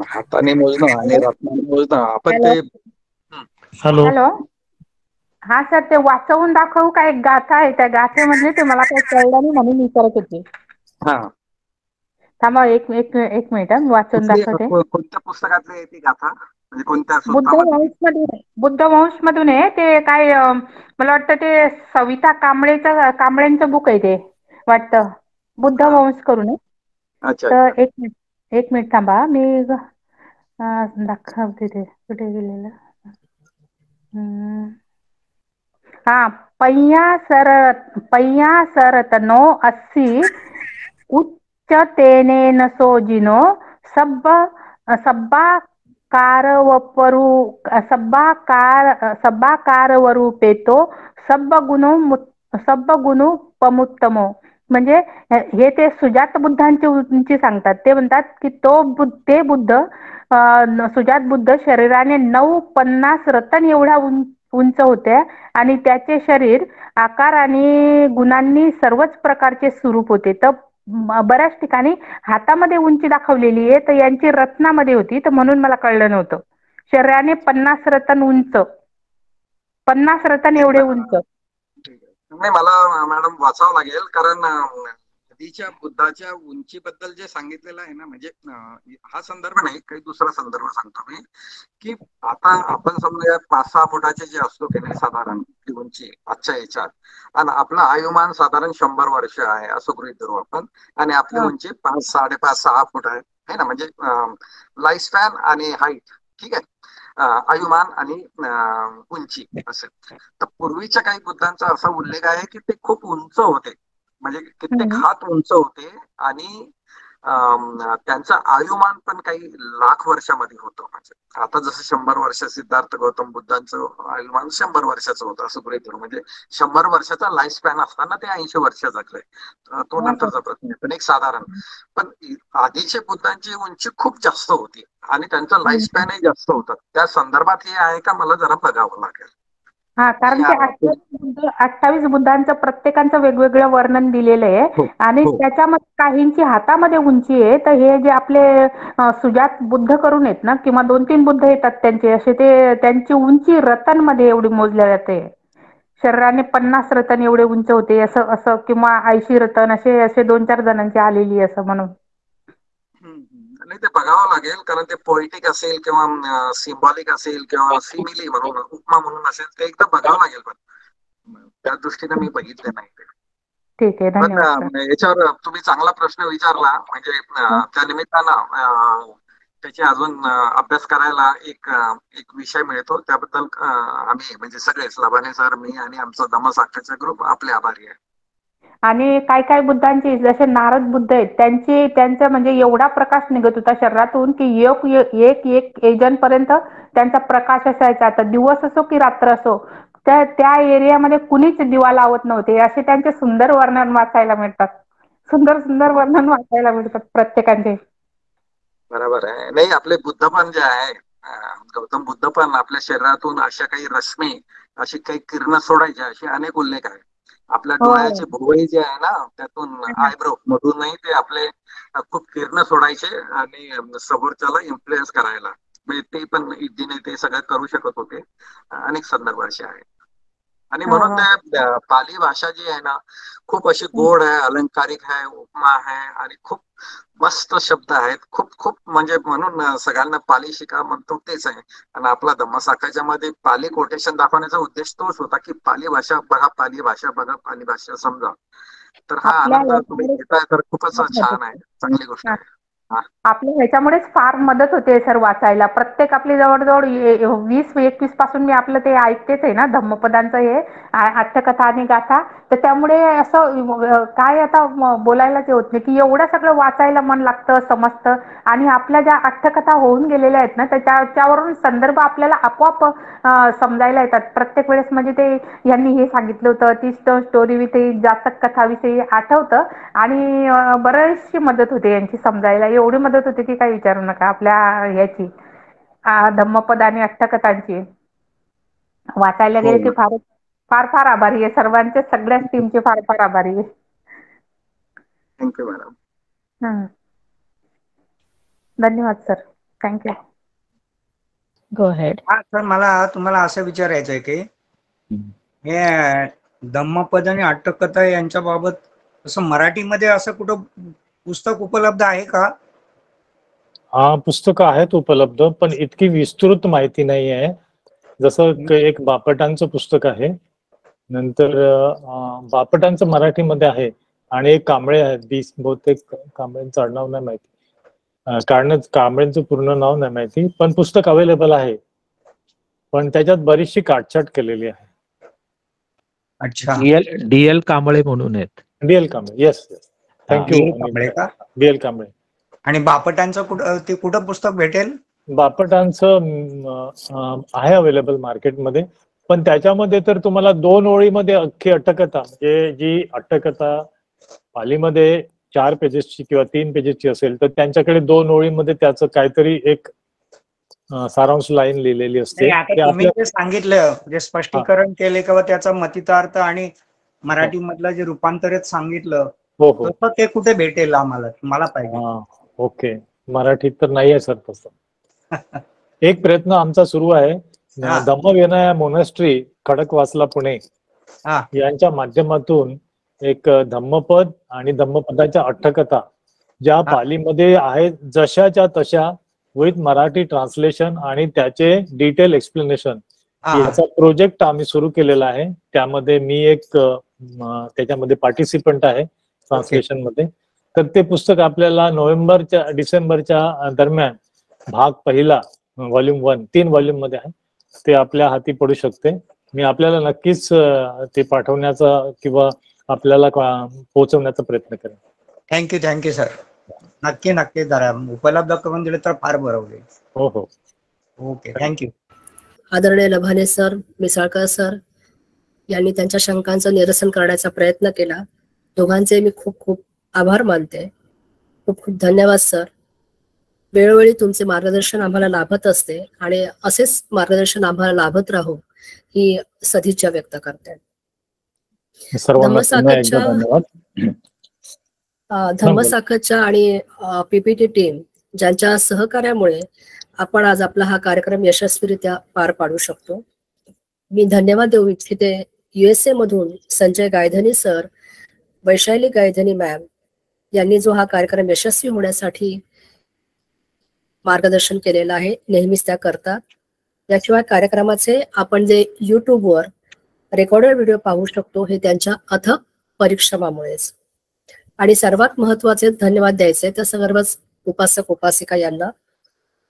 हाताने मोजणं आणि रत्नाने मोजणं आपण ते. हॅलो. हॅलो. हा सर, ते वाचवून दाखवू का? एक गाथा आहे, त्या गाथेमधले ते मला काही कळलं नाही म्हणून विचारत होते. हा, थांबा एक एक एक मिनिट, वाचून दाखवते. कोणत्या पुस्तकातली आहे ती गाथा? म्हणजे कोणत्या बुद्धवंश मधून आहे ते. काय मला वाटतं ते सविता कांबळेंचं बुक आहे ते वाटतं, बुद्धवंश करून आहे. अच्छा. तर एक मिनिट थांबा, मी दाखवते ते कुठे गेलेलं. हा, पय्या सरतनो अस्सी उच्चतेने नसोजिनो सब्बा कारवरूपेतो सब्बगुणो पमुत्तमो. म्हणजे हे ते सुजात बुद्धांची उंची सांगतात. ते म्हणतात की ते बुद्ध सुजात बुद्ध शरीराने 950 रतन एवढा उंच होते आणि त्याचे शरीर आकार आणि गुणांनी सर्वच प्रकारचे स्वरूप होते. तर बऱ्याच ठिकाणी हातामध्ये उंची दाखवलेली आहे, तर यांची रत्नामध्ये होती, तर म्हणून मला कळलं नव्हतं. शरीराने 50 रतन उंच, 50 रतन एवढे उंच. नाही, मला मॅडम वाचावं लागेल, कारण आधीच्या बुद्धाच्या उंचीबद्दल जे सांगितलेलं आहे ना, म्हणजे हा संदर्भ नाही, काही दुसरा संदर्भ सांगतो मी. की आता आपण समजा 5-6 फुटाचे जे असतो की नाही साधारण उंची आजच्या याच्यात, आणि आपलं आयुमान साधारण 100 वर्ष आहे असं गृहीत धरू आपण, आणि आपली उंची 5, 5.5, 6 फूट आहे ना. म्हणजे लाईफ स्पॅन आणि हाईट, ठीक आहे, आयुमान आणि उंची असेल. तर पूर्वीच्या काही बुद्धांचा असा उल्लेख आहे की ते खूप उंच होते, म्हणजे कित्येक हात उंच होते, आणि त्यांचं आयुमान पण काही लाख वर्षामध्ये होतं. म्हणजे आता जसं 100 वर्ष सिद्धार्थ गौतम बुद्धांचं आयुमान 100 वर्षाचं होतं असं गृहीत धरू. म्हणजे 100 वर्षाचा लाईफ स्पॅन असताना ते 80 वर्ष जगले. तो नंतरचा प्रश्न आहे, पण एक साधारण. पण आधीचे बुद्धांची उंची खूप जास्त होती आणि त्यांचं लाईफ स्पॅनही जास्त होतं. त्या संदर्भात हे आहे का, मला जरा बघावं लागेल. हा, कारण ते 28 बुद्धांचं प्रत्येकाचं वेगवेगळं वर्णन दिलेलं आहे, आणि त्याच्यामध्ये काहींची हातामध्ये उंची आहे. तर हे जे आपले सुजात बुद्ध करून आहेत ना, किंवा 2-3 बुद्ध येतात त्यांचे असे, ते त्यांची उंची रतनमध्ये एवढी मोजल्या जाते. शरीराने 50 रतन एवढे उंच होते असं असं, किंवा 80 रतन असे 2-4 जणांची आलेली असं म्हणून. नाही, ते बघावं लागेल, कारण ते पोएटिक असेल किंवा सिम्बॉलिक असेल किंवा सिमिली म्हणून उपमा म्हणून असेल, ते एकदा बघावं लागेल. पण त्या दृष्टीने मी बघितले नाही ते. ठीक आहे, धन्यवाद. पण याच्यावर तुम्ही चांगला प्रश्न विचारला, म्हणजे त्या निमित्तानं त्याची अजून अभ्यास करायला एक विषय मिळतो. त्याबद्दल आम्ही म्हणजे सगळेच, लबाने सर, मी आणि आमचा धम्मसाखरचा ग्रुप आपले आभारी आहे. आणि काय बुद्धांची, जसे नारद बुद्ध आहेत, त्यांचा म्हणजे एवढा प्रकाश निघत होता शरीरातून की एक एजंटपर्यंत त्यांचा प्रकाश असायचा. आता दिवस असो की रात्र असो, त्या एरियामध्ये कुणीच दिवा लावत नव्हते. असे त्यांचे सुंदर वर्णन वाचायला मिळतात, सुंदर वर्णन वाचायला मिळतात प्रत्येकाचे. बरोबर आहे. नाही, आपले बुद्ध पण जे आहे, गौतम बुद्ध पण आपल्या शरीरातून अशा काही रश्मी, अशी काही किरण सोडायच्या, असे अनेक उल्लेख आहेत. आपल्या डोळ्याचे भोवळे जे आहे ना त्यातून आयब्रो मधूनही ते आपले खूप किरण सोडायचे आणि समोरच्याला इन्फ्लुएन्स करायला, म्हणजे ते पण इझीने ते सगळं करू शकत होते. अनेक संदर्भ असे आहेत. आणि म्हणून त्या पाली भाषा जी आहे ना खूप अशी गोड आहे, अलंकारिक आहे, उपमा आहे आणि खूप मस्त शब्द आहेत. खूप खूप म्हणजे म्हणून सगळ्यांना पाली शिका म्हणतो तेच आहे. आणि आपला धम्मसाखाच्या मध्ये पाली कोटेशन दाखवण्याचा उद्देश तोच होता की पाली भाषा बघा, पाली भाषा बघा, पाली भाषा समजा. तर हा आनंद तुम्ही घेताय तर खूपच छान आहे, चांगली गोष्ट आहे. आपल्या ह्याच्यामुळेच फार मदत होते सर वाचायला. प्रत्येक आपली जवळजवळ 20-21 पासून मी आपलं ते ऐकतेच आहे ना धम्मपदांचं हे अट्टकथा आणि गाथा. तर त्यामुळे असं काय आता बोलायलाच होत नाही की एवढं सगळं वाचायला मन लागतं, समजतं. आणि आपल्या ज्या अट्टकथा होऊन गेलेल्या आहेत ना त्याच्यावरून संदर्भ आपल्याला आपोआप समजायला येतात प्रत्येक वेळेस. म्हणजे ते यांनी हे सांगितलं होतं, ती स्टोरी विषयी जातक कथाविषयी आठवतं आणि बरीचशी मदत होते यांची समजायला. एवढी मदत होते की काही विचारू नका आपल्या ह्याची धम्मपद आणि अष्टकथांची. वाचायला गेले की फार फार फार आभारी आहे सर्वांचे, सगळ्याच टीमचे फार फार आभारी आहे. Thank you madam. धन्यवाद सर. थँक्यू. गो हेड. हा सर, मला तुम्हाला असं विचारायचं आहे की हे धम्मपद आणि अट्टकथा यांच्या बाबत असं मराठीमध्ये असं कुठं पुस्तक उपलब्ध आहे का? हा, पुस्तकं आहेत उपलब्ध, पण इतकी विस्तृत माहिती नाही आहे. जसं एक बापटांचं पुस्तक आहे, नंतर बापटांचं मराठीमध्ये आहे, आणि एक कांबळे आहेत, बहुतेक कांबळेंचं आडनाव नाही माहिती, कांबळेंचं पूर्ण नाव नाही माहिती, पण पुस्तक अवेलेबल आहे. पण त्याच्यात बरीचशी काटछाट केलेली आहे. अच्छा. डीएल कांबळे म्हणून आहेत. Diehl Kamble, yes yes, thank you. Diehl Kamble. आणि बापटांचं कुठं पुस्तक भेटेल? बापटांचं आहे अवेलेबल मार्केटमध्ये, पण त्याच्यामध्ये तर तुम्हाला 2 ओळीमध्ये अख्खी अट्टकथा, म्हणजे जी अट्टकथा पालीमध्ये 4 पेजेसची किंवा 3 पेजेसची असेल तर त्यांच्याकडे 2 ओळीमध्ये त्याचं काहीतरी एक सारांश लाईन लिहिलेली असते. तुम्ही जे सांगितलं, जे स्पष्टीकरण केले किंवा त्याचा मतितार्थ आणि मराठी मधलं जे रूपांतरित सांगितलं, तसं ते कुठे भेटेल आम्हाला? मला पाहिजे. ओके, मराठीत तर नाही आहे सर तसं. एक प्रयत्न आमचा सुरू आहे. धम्मविनय मोनेस्ट्री खडकवासला पुणे यांच्या माध्यमातून एक धम्मपद आणि धम्मपदाच्या अट्टकथा ज्या पालीमध्ये आहेत जशाच्या तशा विथ मराठी ट्रान्सलेशन आणि त्याचे डिटेल एक्सप्लेनेशन याचा प्रोजेक्ट आम्ही सुरू केलेला आहे. त्यामध्ये मी एक त्याच्यामध्ये पार्टिसिपंट आहे ट्रान्सलेशन मध्ये. तर ते पुस्तक आपल्याला डिसेंबरच्या दरम्यान भाग पहिला व्हॉल्यूम 1 3 व्हॉल्यूम मध्ये आहे, ते आपल्या हाती पडू शकते. मी आपल्याला नक्कीच ते पाठवण्याचा किंवा आपल्याला पोहोचवण्याचा प्रयत्न करेन. Thank you sir. नक्की जरा उपलब्ध करून दिले तर फार बरं होईल. हो. Okay, thank you. आदरणीय लभाने सर, मिसाळकर सर यांनी त्यांच्या शंकांचं निरसन करण्याचा प्रयत्न केला. दोघांचे मी खूप खूप आभार मानते. खूप खूप धन्यवाद सर. वेळोवेळी तुमचे मार्गदर्शन आम्हाला लाभत असते आणि असेच मार्गदर्शन आम्हाला लाभत राहू ही सदिच्छा व्यक्त करते. धम्मसाखरच्या आणि पीपीटी टीम ज्यांच्या सहकार्यामुळे आपण आज आपला हा कार्यक्रम यशस्वीरित्या पार पाडू शकतो. मी धन्यवाद देऊ इच्छिते USA मधून संजय गायधनी सर, वैशाली गायधनी मॅम यांनी जो हा कार्यक्रम यशस्वी होण्यासाठी मार्गदर्शन केलेलं आहे. नेहमीच त्या करतात. याशिवाय कार्यक्रमाचे आपण जे YouTubeवर रेकॉर्डेड व्हिडिओ पाहू शकतो हे त्यांच्या अथक परिश्रमामुळेच. आणि सर्वात महत्वाचे धन्यवाद द्यायचे त्या सर्वच उपासक उपासिका यांना,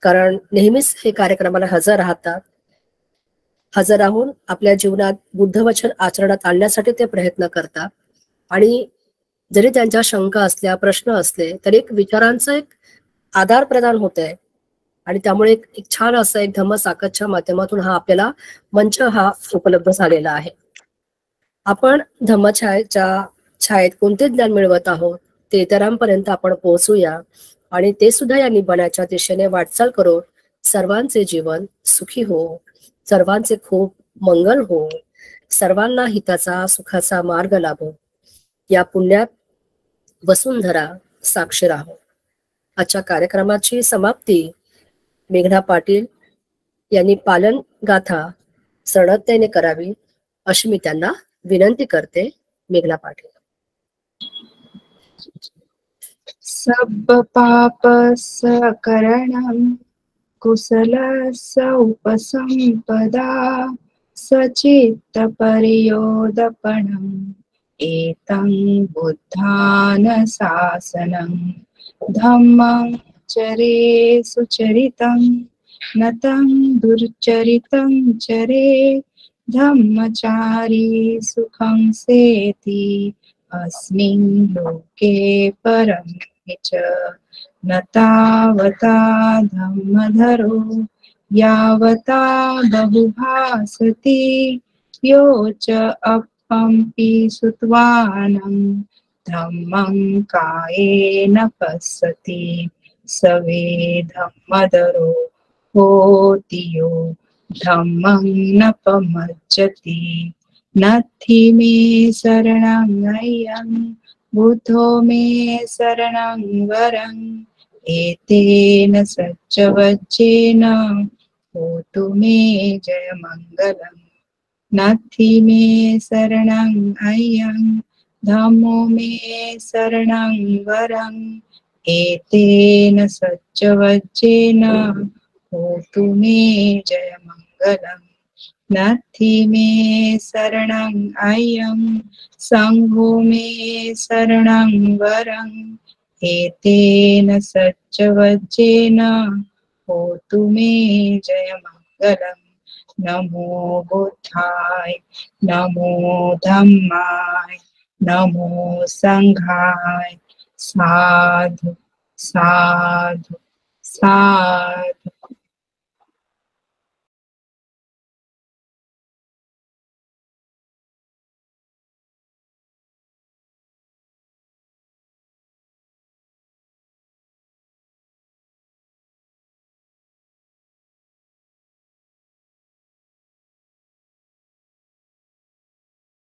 कारण नेहमीच हे कार्यक्रमाला हजर राहतात. हजर राहून आपल्या जीवनात बुद्धवचन आचरणात आणण्यासाठी ते प्रयत्न करतात. आणि जरी त्यांच्या शंका असल्या, प्रश्न असले तरी एक विचारांचं एक आधार प्रदान होत आहे. आणि त्यामुळे एक छान असं एक धम्मसाखरच्या माध्यमातून हा आपल्याला मंच हा उपलब्ध झालेला आहे. आपण धम्मछायेच्या छायेत कोणते ज्ञान मिळवत आहोत ते इतरांपर्यंत आपण पोहोचूया आणि ते सुद्धा या निबाणाच्या दिशेने वाटचाल करून सर्वांचे जीवन सुखी हो, सर्वांचे खूप मंगल हो, सर्वांना हिताचा सुखाचा मार्ग लाभो, या पुण्यात वसुंधरा साक्षी राहो. आजच्या कार्यक्रमाची समाप्ती मेघना पाटील यांनी पालन गाथा सणतेने करावी अशी मी त्यांना विनंती करते. मेघना पाटील. सब पाप सकरणं कुशल उपसंपदा सचित्त परियोदपणम् एतं बुद्धान शासनं धम्मं चरे सुचरितं नतं दुर्चरितं चरे धम्मचारी सुखं सेति अस्मिन् लोके परं च न तावता धम्मधरो यावता बहुभासति यो च अपम्पि सुत्वानं धम्मं कायेन पश्यति सवे धम्मधरो होति यो धम्मं न पमज्जति. नत्थि मे शरणं अय्यं बुद्धो मे शरणं वरं एतेन सच्चवच्चेन होतु मे जयमङ्गलम्. नत्थि मे शरणं अय्यं धम्मो मे शरणं वरं एतेन सच्चवच्चेन होतु मे जयमङ्गलम्. नत्थि मे शरणं अय्यं संघो मे शरणं वरं एतेन सच्चवच्चेन होतु मे जयमङ्गलम्. नमो बुद्धाय नमो धम्माय नमो संघाय. साधु साधु साधु.